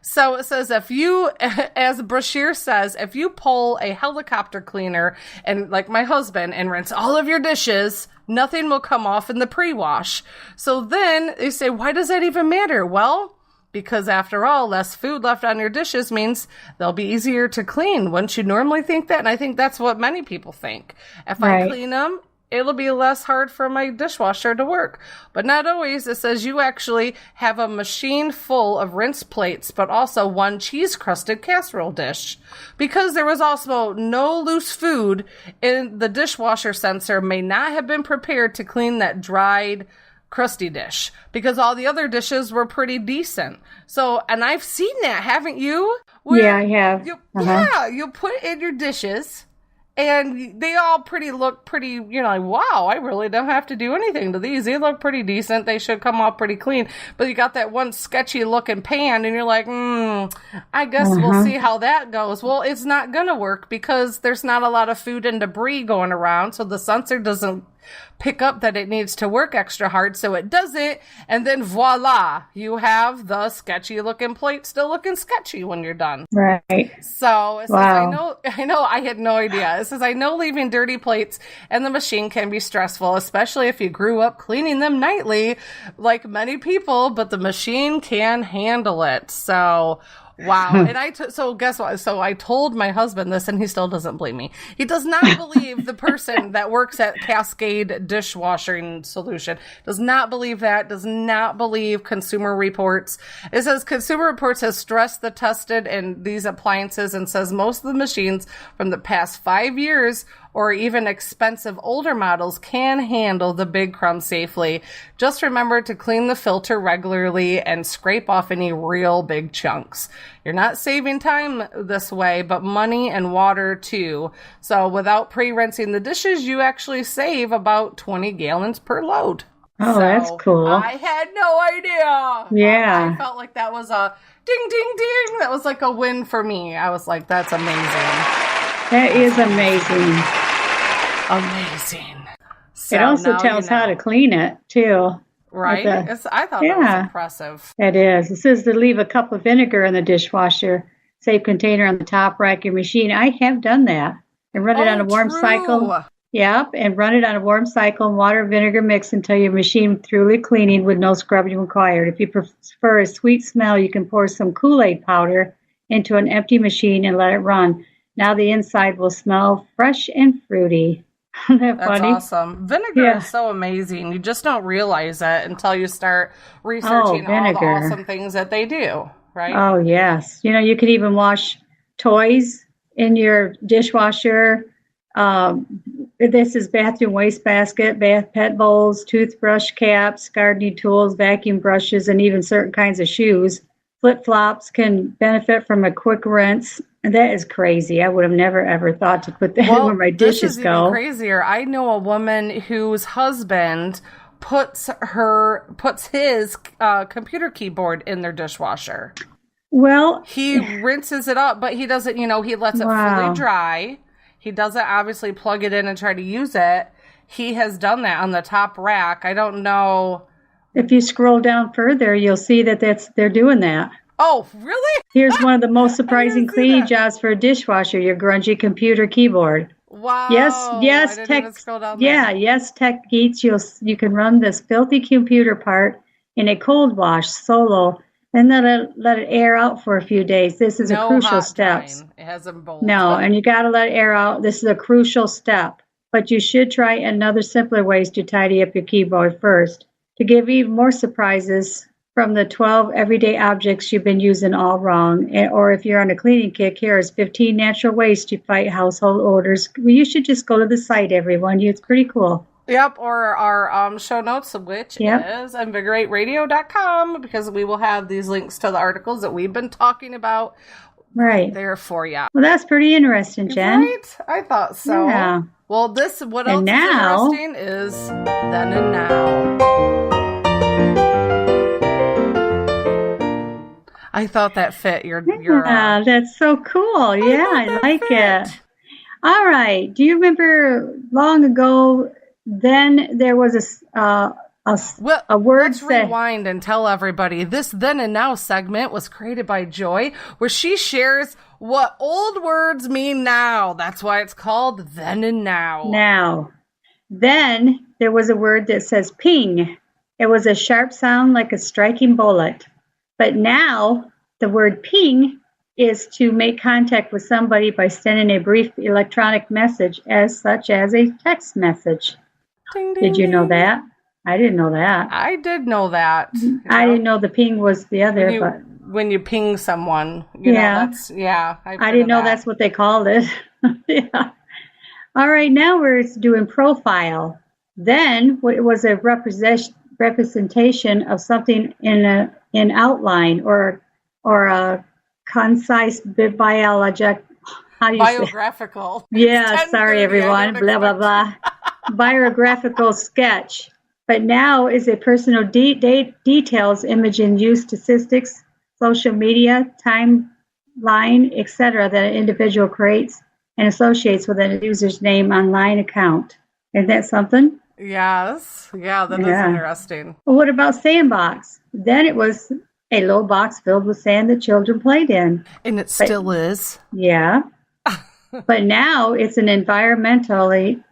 So it says if you, as the brochure says, if you pull a helicopter cleaner and like my husband and rinse all of your dishes, nothing will come off in the pre-wash. So then they say, why does that even matter? Well, because after all, less food left on your dishes means they'll be easier to clean. Wouldn't you normally think that? And I think that's what many people think. If I clean them, it'll be less hard for my dishwasher to work. But not always. It says you actually have a machine full of rinse plates, but also one cheese-crusted casserole dish. Because there was also no loose food in the dishwasher sensor may not have been prepared to clean that dried crusty dish, because all the other dishes were pretty decent. So, and I've seen that, haven't you? Yeah, I have. Yeah, you put in your dishes, and they all look pretty, like, wow, I really don't have to do anything to these. They look pretty decent. They should come off pretty clean. But you got that one sketchy looking pan, and you're like, I guess we'll see how that goes. Well, it's not going to work because there's not a lot of food and debris going around, so the sensor doesn't pick up that it needs to work extra hard, so it does it, and then voila, you have the sketchy looking plate still looking sketchy when you're done. Right. So it says, I know, I had no idea. It says, I know leaving dirty plates in the machine can be stressful, especially if you grew up cleaning them nightly, like many people, but the machine can handle it. So wow. And so guess what? So I told my husband this, and he still doesn't believe me. He does not believe the person that works at Cascade Dishwashing Solution. Does not believe that. Does not believe Consumer Reports. It says Consumer Reports has stressed the tested in these appliances and says most of the machines from the past 5 years or even expensive older models can handle the big crumbs safely. Just remember to clean the filter regularly and scrape off any real big chunks. You're not saving time this way, but money and water too. So without pre-rinsing the dishes, you actually save about 20 gallons per load. Oh, so that's cool. I had no idea. Yeah. I felt like that was a ding, ding, ding. That was like a win for me. I was like, that's amazing. That is amazing. Amazing. So it also tells how to clean it, too. Right? I thought that was impressive. It is. It says to leave a cup of vinegar in the dishwasher, safe container on the top rack of your machine. I have done that. And run it on a warm cycle. Yep, and run it on a warm cycle and water vinegar mix until your machine thoroughly cleaning with no scrubbing required. If you prefer a sweet smell, you can pour some Kool-Aid powder into an empty machine and let it run. Now the inside will smell fresh and fruity. That's funny? Awesome. Vinegar is so amazing. You just don't realize it until you start researching all the awesome things that they do, right? Oh, yes. You can even wash toys in your dishwasher. This is bathroom wastebasket, pet bowls, toothbrush caps, gardening tools, vacuum brushes, and even certain kinds of shoes. Flip-flops can benefit from a quick rinse. And that is crazy. I would have never, ever thought to put that where my dishes go. Even crazier. I know a woman whose husband puts his computer keyboard in their dishwasher. Well, he rinses it up, but he doesn't, he lets it fully dry. He doesn't obviously plug it in and try to use it. He has done that on the top rack. I don't know. If you scroll down further, you'll see that they're doing that. Oh, really? Here's one of the most surprising cleaning jobs for a dishwasher, your grungy computer keyboard. Wow. Yes, tech geeks, you can run this filthy computer part in a cold wash solo and then let it air out for a few days. This is a crucial step. It hasn't bold. No, and you got to let it air out. This is a crucial step. but you should try another simpler ways to tidy up your keyboard first. To give even more surprises from the 12 everyday objects you've been using all wrong, or if you're on a cleaning kick, here is 15 natural ways to fight household odors. Well, you should just go to the site, everyone. It's pretty cool. Yep, or our show notes, which is invigorateradio.com, because we will have these links to the articles that we've been talking about right there for you. Well, that's pretty interesting, Jen. Right? I thought so. Yeah. Well, what else is interesting is Then and Now. I thought that fit your that's so cool. Yeah, I like it. All right. Do you remember long ago, then there was a word. Let's rewind and tell everybody this Then and Now segment was created by Joy, where she shares what old words mean now. That's why it's called Then and Now. Now, then there was a word that says ping. It was a sharp sound like a striking bullet. But now the word ping is to make contact with somebody by sending a brief electronic message, such as a text message. Ding, ding, did you know that? I didn't know that. I did know that. I didn't know the ping was the other. When you ping someone, you know, I didn't know that's what they called it. Yeah. All right, now we're doing profile. Then it was a representation of something in outline or a concise biological. How do you biographical. Say? Yeah, sorry everyone. Blah blah blah. Biographical sketch. But now is a personal details image in use, statistics, social media, timeline, etc. that an individual creates and associates with a user's name online account. Isn't that something? Yes. Yeah, that is interesting. Well, what about sandbox? Then it was a low box filled with sand that children played in. And it still is. Yeah. But now it's an environmentally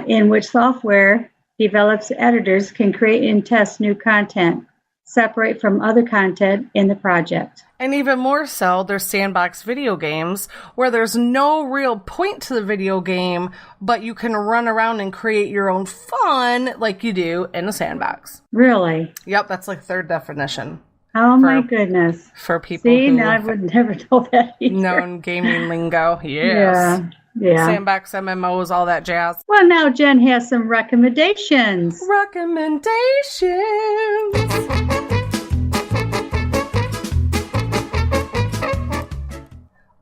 in which software develops editors can create and test new content, separate from other content in the project. And even more so, there's sandbox video games where there's no real point to the video game, but you can run around and create your own fun like you do in a sandbox. Really? Yep, that's like third definition. Oh my goodness. For people who I would never know that either. Known gaming lingo. Yes. Yeah. Sandbox, MMOs, all that jazz. Well, now Jen has some recommendations.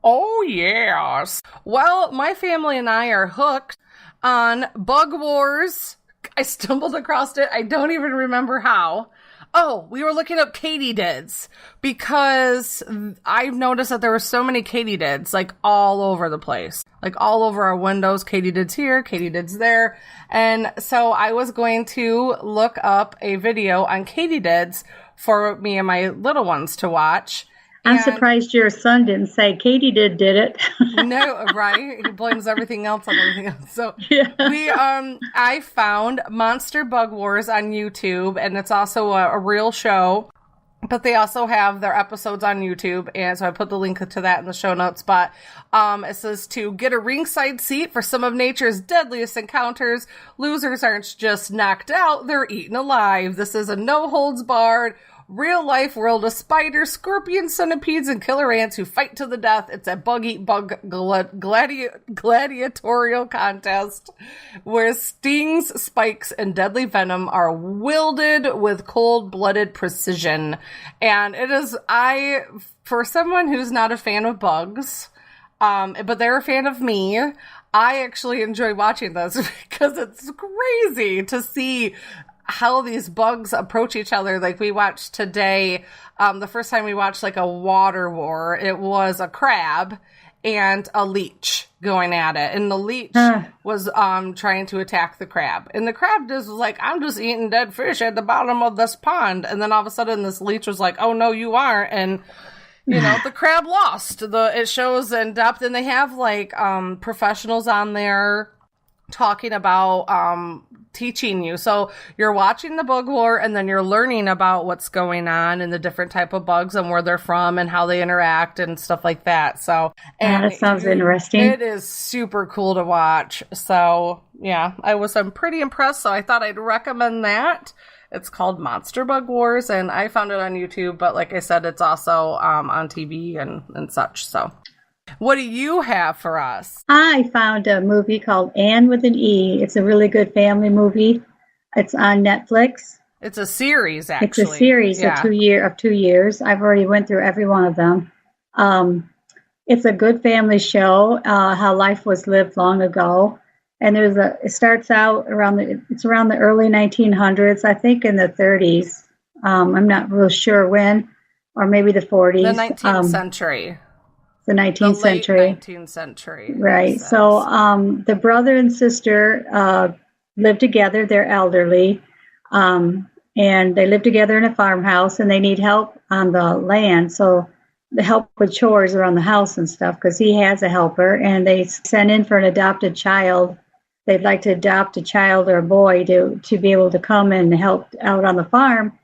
Oh, yes. Well, my family and I are hooked on Bug Wars. I stumbled across it. I don't even remember how. Oh, we were looking up katydids because I've noticed that there were so many katydids, like all over the place, like all over our windows, katydids here, katydids there. And so I was going to look up a video on katydids for me and my little ones to watch. I'm surprised your son didn't say Katie did it. No, right? He blames everything else on everything else. So I found Monster Bug Wars on YouTube, and it's also a real show. But they also have their episodes on YouTube, and so I put the link to that in the show notes. But it says to get a ringside seat for some of nature's deadliest encounters. Losers aren't just knocked out, they're eaten alive. This is a no-holds-barred real-life world of spiders, scorpions, centipedes, and killer ants who fight to the death. It's a bug-eat-bug gladiatorial contest where stings, spikes, and deadly venom are wielded with cold-blooded precision. And it is, for someone who's not a fan of bugs, but they're a fan of me, I actually enjoy watching this because it's crazy to see how these bugs approach each other. Like we watched today, the first time we watched like a water war, it was a crab and a leech going at it. And the leech was trying to attack the crab. And the crab just was like, I'm just eating dead fish at the bottom of this pond. And then all of a sudden this leech was like, oh no, you aren't. And you know, the crab lost. It shows in depth, and they have like professionals on there talking about teaching you. So you're watching the bug war, and then you're learning about what's going on and the different type of bugs and where they're from and how they interact and stuff like that. So, and that sounds interesting. It is super cool to watch. So I'm pretty impressed, so I thought I'd recommend that. It's called Monster Bug Wars, and I found it on YouTube, but like I said, it's also on TV and such. So what do you have for us? I found a movie called Anne with an E. It's a really good family movie. It's on Netflix. It's a series, actually. It's a series of 2 years. I've already went through every one of them. It's a good family show, how life was lived long ago. And it starts out around the early 1900s, I think in the 30s. I'm not real sure when, or maybe the 40s. The 19th century. The 19th century. Late 19th century. Right. So the brother and sister live together. They're elderly. And they live together in a farmhouse, and they need help on the land. So the help with chores around the house and stuff, because he has a helper, and they send in for an adopted child. They'd like to adopt a child or a boy to be able to come and help out on the farm.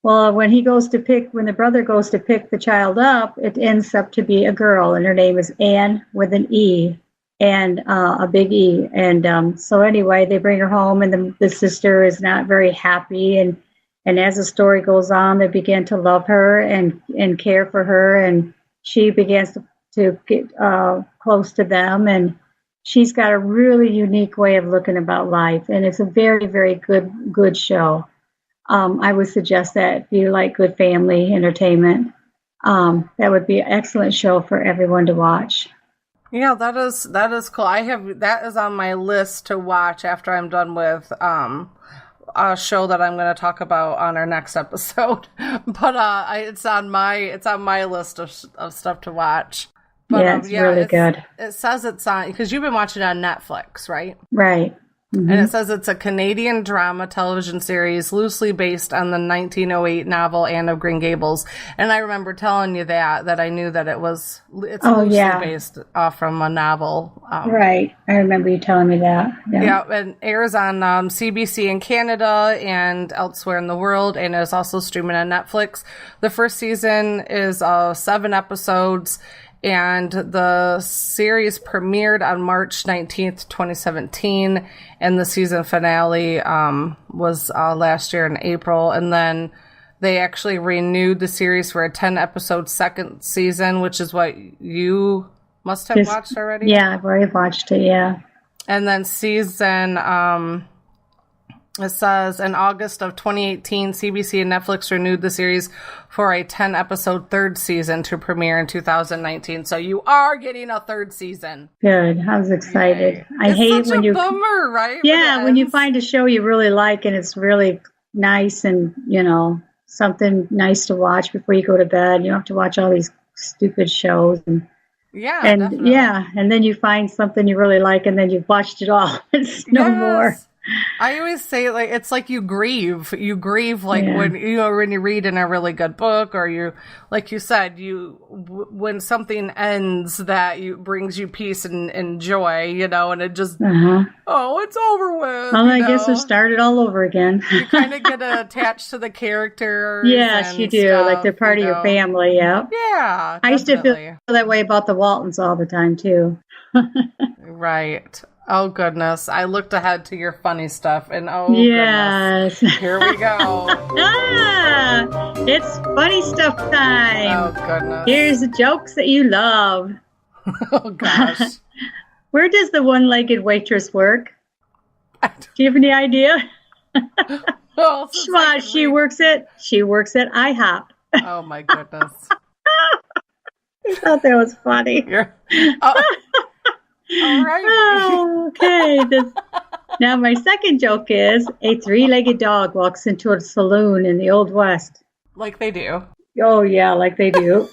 Well, when the brother goes to pick the child up, it ends up to be a girl, and her name is Anne with an E, and a big E. And so anyway, they bring her home, and the sister is not very happy. And as the story goes on, they begin to love her and care for her, and she begins to get close to them. And she's got a really unique way of looking about life, and it's a very, very good show. I would suggest that if you like good family entertainment, that would be an excellent show for everyone to watch. Yeah, that is cool. That is on my list to watch after I'm done with a show that I'm going to talk about on our next episode. But it's on my list of stuff to watch. But, yeah, it's really good. It says it's on, because you've been watching it on Netflix, right? Right. Mm-hmm. And it says it's a Canadian drama television series loosely based on the 1908 novel Anne of Green Gables. And I remember telling you that I knew that it's loosely based off from a novel. Right. I remember you telling me that. Yeah, and airs on CBC in Canada and elsewhere in the world, and is also streaming on Netflix. The first season is 7 episodes. And the series premiered on March 19th, 2017, and the season finale was last year in April. And then they actually renewed the series for a 10-episode second season, which is what you must have watched already? Yeah, I've already watched it, yeah. And then season... it says, in August of 2018, CBC and Netflix renewed the series for a 10-episode third season to premiere in 2019. So you are getting a third season. Good. I was excited. Yay. I hate when you... bummer, right? Yeah, when you find a show you really like and it's really nice and, something nice to watch before you go to bed. You don't have to watch all these stupid shows. And definitely. Yeah, and then you find something you really like and then you've watched it all. It's no more. I always say, it's like you grieve when you read in a really good book, or you, like you said, when something ends that brings you peace and joy, and it just, it's over with. Well, I guess it started all over again. You kind of get attached to the characters. Yes, you do. Stuff, like they're part of your family. Yeah. Yeah. I used to feel that way about the Waltons all the time too. Right. Oh, goodness. I looked ahead to your funny stuff, and yes. Goodness. Here we go. It's funny stuff time. Oh, goodness. Here's the jokes that you love. Oh, gosh. Where does the one-legged waitress work? Do you have any idea? She works at IHOP. Oh, my goodness. I thought that was funny. All right. Oh, okay. Now, my second joke is a 3-legged dog walks into a saloon in the Old West. Like they do. Oh, yeah, like they do.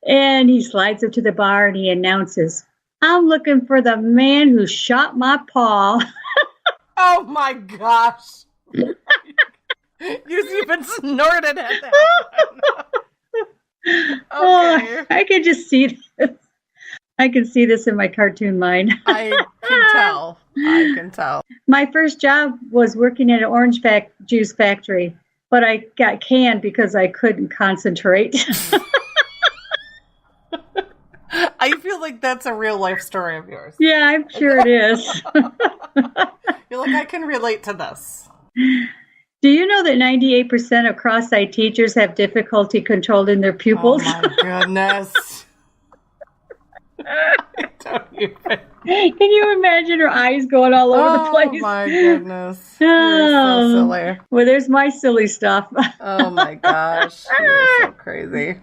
And he slides up to the bar and he announces, "I'm looking for the man who shot my paw." Oh, my gosh. You even snorted at that one. Okay. Oh, I can just see this. I can see this in my cartoon mind. I can tell. My first job was working at an orange juice factory, but I got canned because I couldn't concentrate. I feel like that's a real life story of yours. Yeah, I'm sure it is. You're like, I can relate to this. Do you know that 98% of cross-eyed teachers have difficulty controlling their pupils? Oh my goodness. Don't even. Can you imagine her eyes going all over the place? Oh my goodness. You're so silly. Well, there's my silly stuff. Oh my gosh. You're so crazy.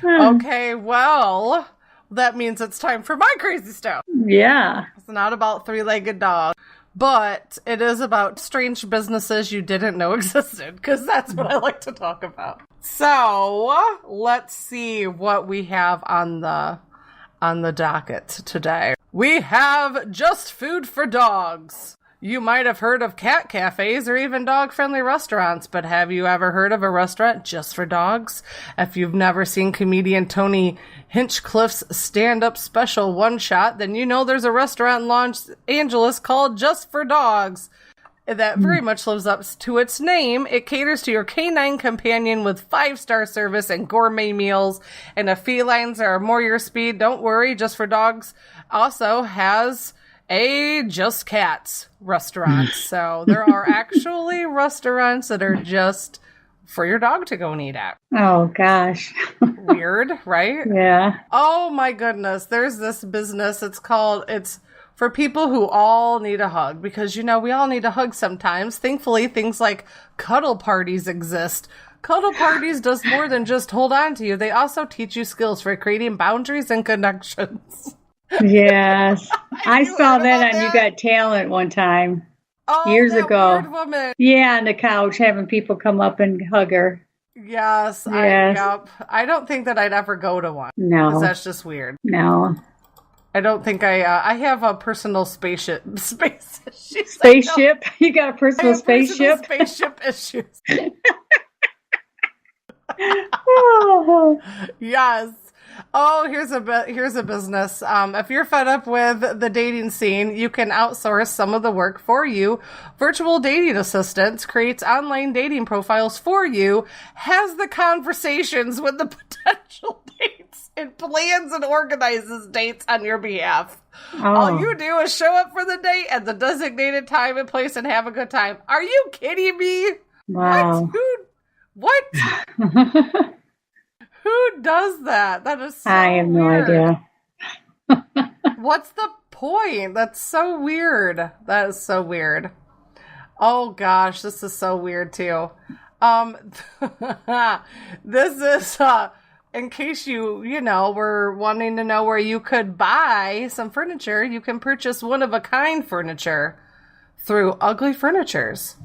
Okay, well, that means it's time for my crazy stuff. Yeah. It's not about three-legged dogs, but it is about strange businesses you didn't know existed, because that's what I like to talk about. So, let's see what we have on the docket today. We have Just Food for Dogs. You might have heard of cat cafes or even dog-friendly restaurants, but have you ever heard of a restaurant just for dogs? If you've never seen comedian Tony Hinchcliffe's stand-up special One Shot, then you know there's a restaurant in Los Angeles called Just for Dogs that very much lives up to its name. It caters to your canine companion with 5-star service and gourmet meals. And if felines are more your speed, don't worry, Just for Dogs also has a Just Cats restaurant. So there are actually restaurants that are just for your dog to go and eat at. Oh, gosh. Weird, right? Yeah. Oh, my goodness. There's this business. It's for people who all need a hug, because, we all need a hug sometimes. Thankfully, things like cuddle parties exist. Cuddle parties does more than just hold on to you. They also teach you skills for creating boundaries and connections. Yes. I saw that on You Got Talent one time. Years ago. Weird woman. Yeah, on the couch, having people come up and hug her. Yes. Yes. I don't think that I'd ever go to one. No. Because that's just weird. No. I don't think I have a personal spaceship. Spaceship? You got a personal spaceship? Spaceship issues. Oh. Yes. Oh, here's a business. If you're fed up with the dating scene, you can outsource some of the work for you. Virtual Dating Assistants creates online dating profiles for you, has the conversations with the potential dates, and plans and organizes dates on your behalf. Oh. All you do is show up for the date at the designated time and place and have a good time. Are you kidding me? Wow. What? Who does that? That is so I have no weird. idea. What's the point? That's so weird. That is so weird. Oh gosh, this is so weird too. This is in case you were wanting to know where you could buy some furniture, you can purchase one-of-a-kind furniture through Ugly Furnitures.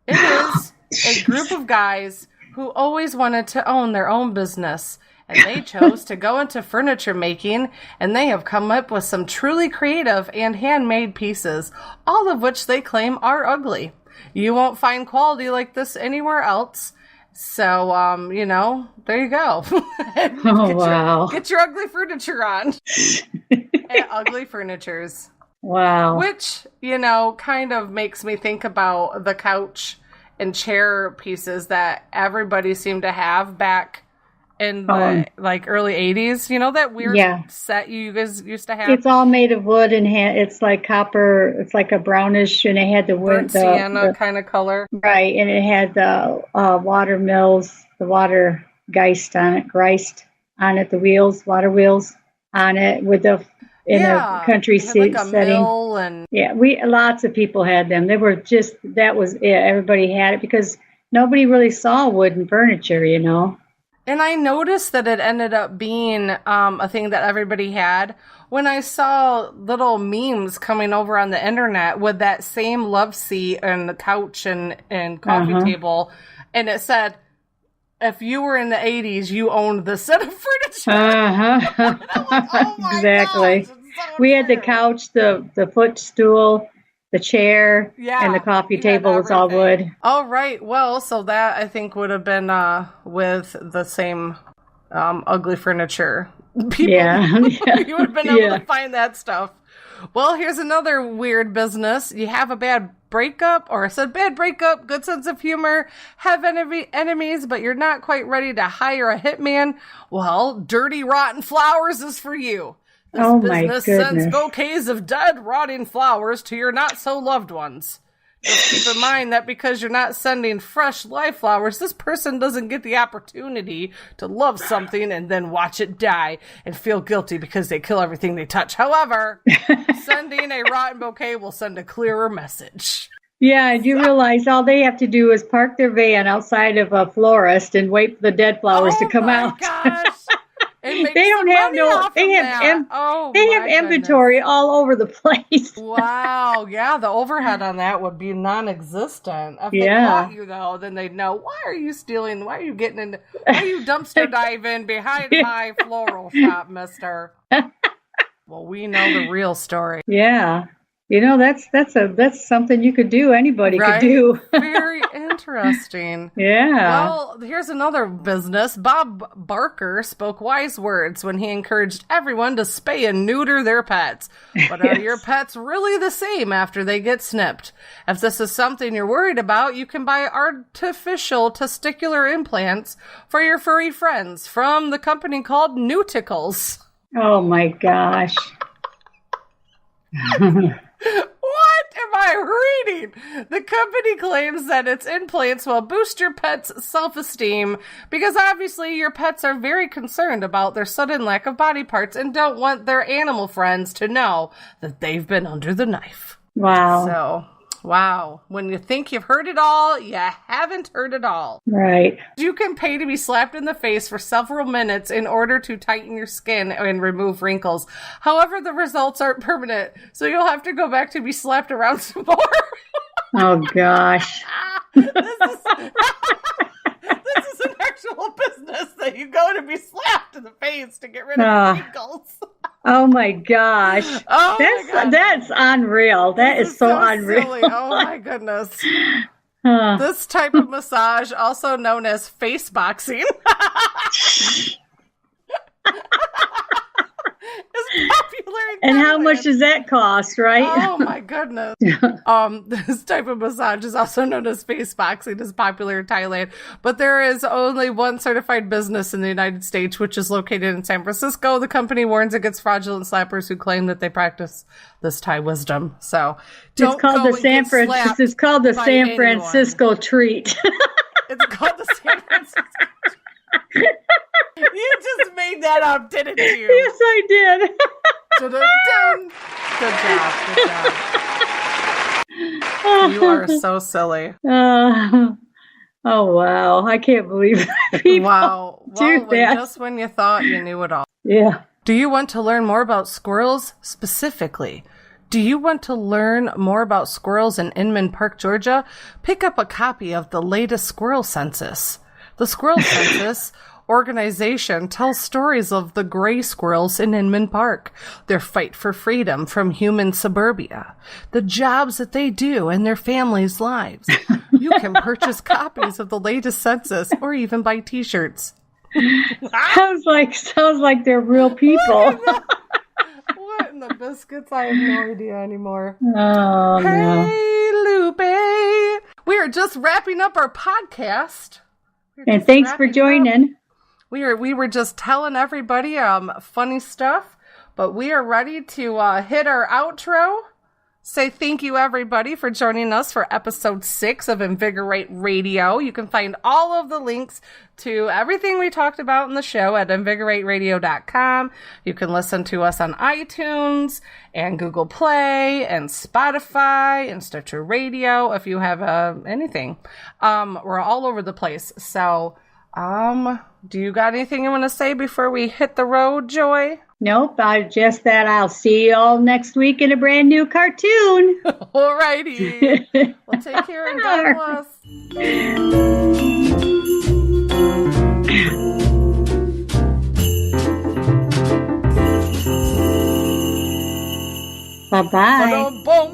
It is a group of guys who always wanted to own their own business, and they chose to go into furniture making, and they have come up with some truly creative and handmade pieces, all of which they claim are ugly. You won't find quality like this anywhere else. So, there you go. Wow. Get your ugly furniture on. At Ugly Furnitures. Wow. Which, kind of makes me think about the couch and chair pieces that everybody seemed to have back in the early 80s. You know that weird set you guys used to have? It's all made of wood and it's like copper. It's like a brownish, and it had the wood, burnt sienna kind of color. Right, and it had the water mills, the water Geist on it, the wheels, water wheels on it with the a country seat like a setting. Mill and lots of people had them. They were that was it. Everybody had it because nobody really saw wooden furniture, And I noticed that it ended up being a thing that everybody had when I saw little memes coming over on the internet with that same love seat and the couch and coffee table. And it said, if you were in the 80s, you owned this set of furniture. Like, oh my exactly. Gosh, we had the couch, the footstool, the chair, and the coffee table was all wood. Oh, right. Well, so that I think would have been with the same ugly furniture people. Yeah. You would have been able to find that stuff. Well, here's another weird business. You have a bad breakup, or I said bad breakup, good sense of humor, have enemies, but you're not quite ready to hire a hitman. Well, Dirty Rotten Flowers is for you. This Oh, my business sends goodness. bouquets of dead, rotting flowers to your not-so-loved ones. Just keep in mind that because you're not sending fresh live flowers, this person doesn't get the opportunity to love something and then watch it die and feel guilty because they kill everything they touch. However, sending a rotten bouquet will send a clearer message. Yeah, and you realize all they have to do is park their van outside of a florist and wait for the dead flowers to come out. Gosh. They don't have they have inventory all over the place. Wow, yeah, the overhead on that would be non-existent. If they caught you though, then they'd know, why are you stealing? Why are you dumpster diving behind my floral shop, mister? Well, we know the real story. Yeah. That's something you could do. Anybody could do. Very interesting. Yeah. Well, here's another business. Bob Barker spoke wise words when he encouraged everyone to spay and neuter their pets. But are your pets really the same after they get snipped? If this is something you're worried about, you can buy artificial testicular implants for your furry friends from the company called New Tickles. Oh my gosh. What am I reading? The company claims that its implants will boost your pet's self-esteem because obviously your pets are very concerned about their sudden lack of body parts and don't want their animal friends to know that they've been under the knife. Wow. So, wow. When you think you've heard it all, you haven't heard it all. Right. You can pay to be slapped in the face for several minutes in order to tighten your skin and remove wrinkles. However, the results aren't permanent, so you'll have to go back to be slapped around some more. Oh, gosh. This is an actual business that you go to be slapped in the face to get rid of wrinkles. Oh my gosh. Oh that's unreal. That is so unreal. Silly. Oh my goodness. This type of massage, also known as face boxing, is popular in And how Thailand. much does that cost, right? Oh my goodness. This type of massage is also known as face boxing, is popular in Thailand, but there is only one certified business in the United States, which is located in San Francisco. The company warns against fraudulent slappers who claim that they practice this Thai wisdom. So don't it's called go the San Francisco treat. It's called the San Francisco treat. You just made that up, didn't you? Yes, I did. Dun-dun-dun. Good job. You are so silly. Oh, wow. I can't believe people do that. Just when you thought you knew it all. Yeah. Do you want to learn more about squirrels specifically? Do you want to learn more about squirrels in Inman Park, Georgia? Pick up a copy of the latest squirrel census. The Squirrel Census organization tells stories of the gray squirrels in Inman Park, their fight for freedom from human suburbia, the jobs that they do in their families' lives. You can purchase copies of the latest census or even buy t-shirts. Sounds like they're real people. What in the biscuits? I have no idea anymore. Oh, hey, Lupe! We are just wrapping up our podcast. And thanks for joining. We were just telling everybody funny stuff, but we are ready to hit our outro. Say thank you, everybody, for joining us for episode 6 of Invigorate Radio. You can find all of the links to everything we talked about in the show at invigorateradio.com. You can listen to us on iTunes and Google Play and Spotify and Stitcher Radio if you have anything. We're all over the place. So, do you got anything you want to say before we hit the road, Joy? Nope, I'll see you all next week in a brand new cartoon. Alrighty. Well, take care and God bless. Bye-bye. Boom.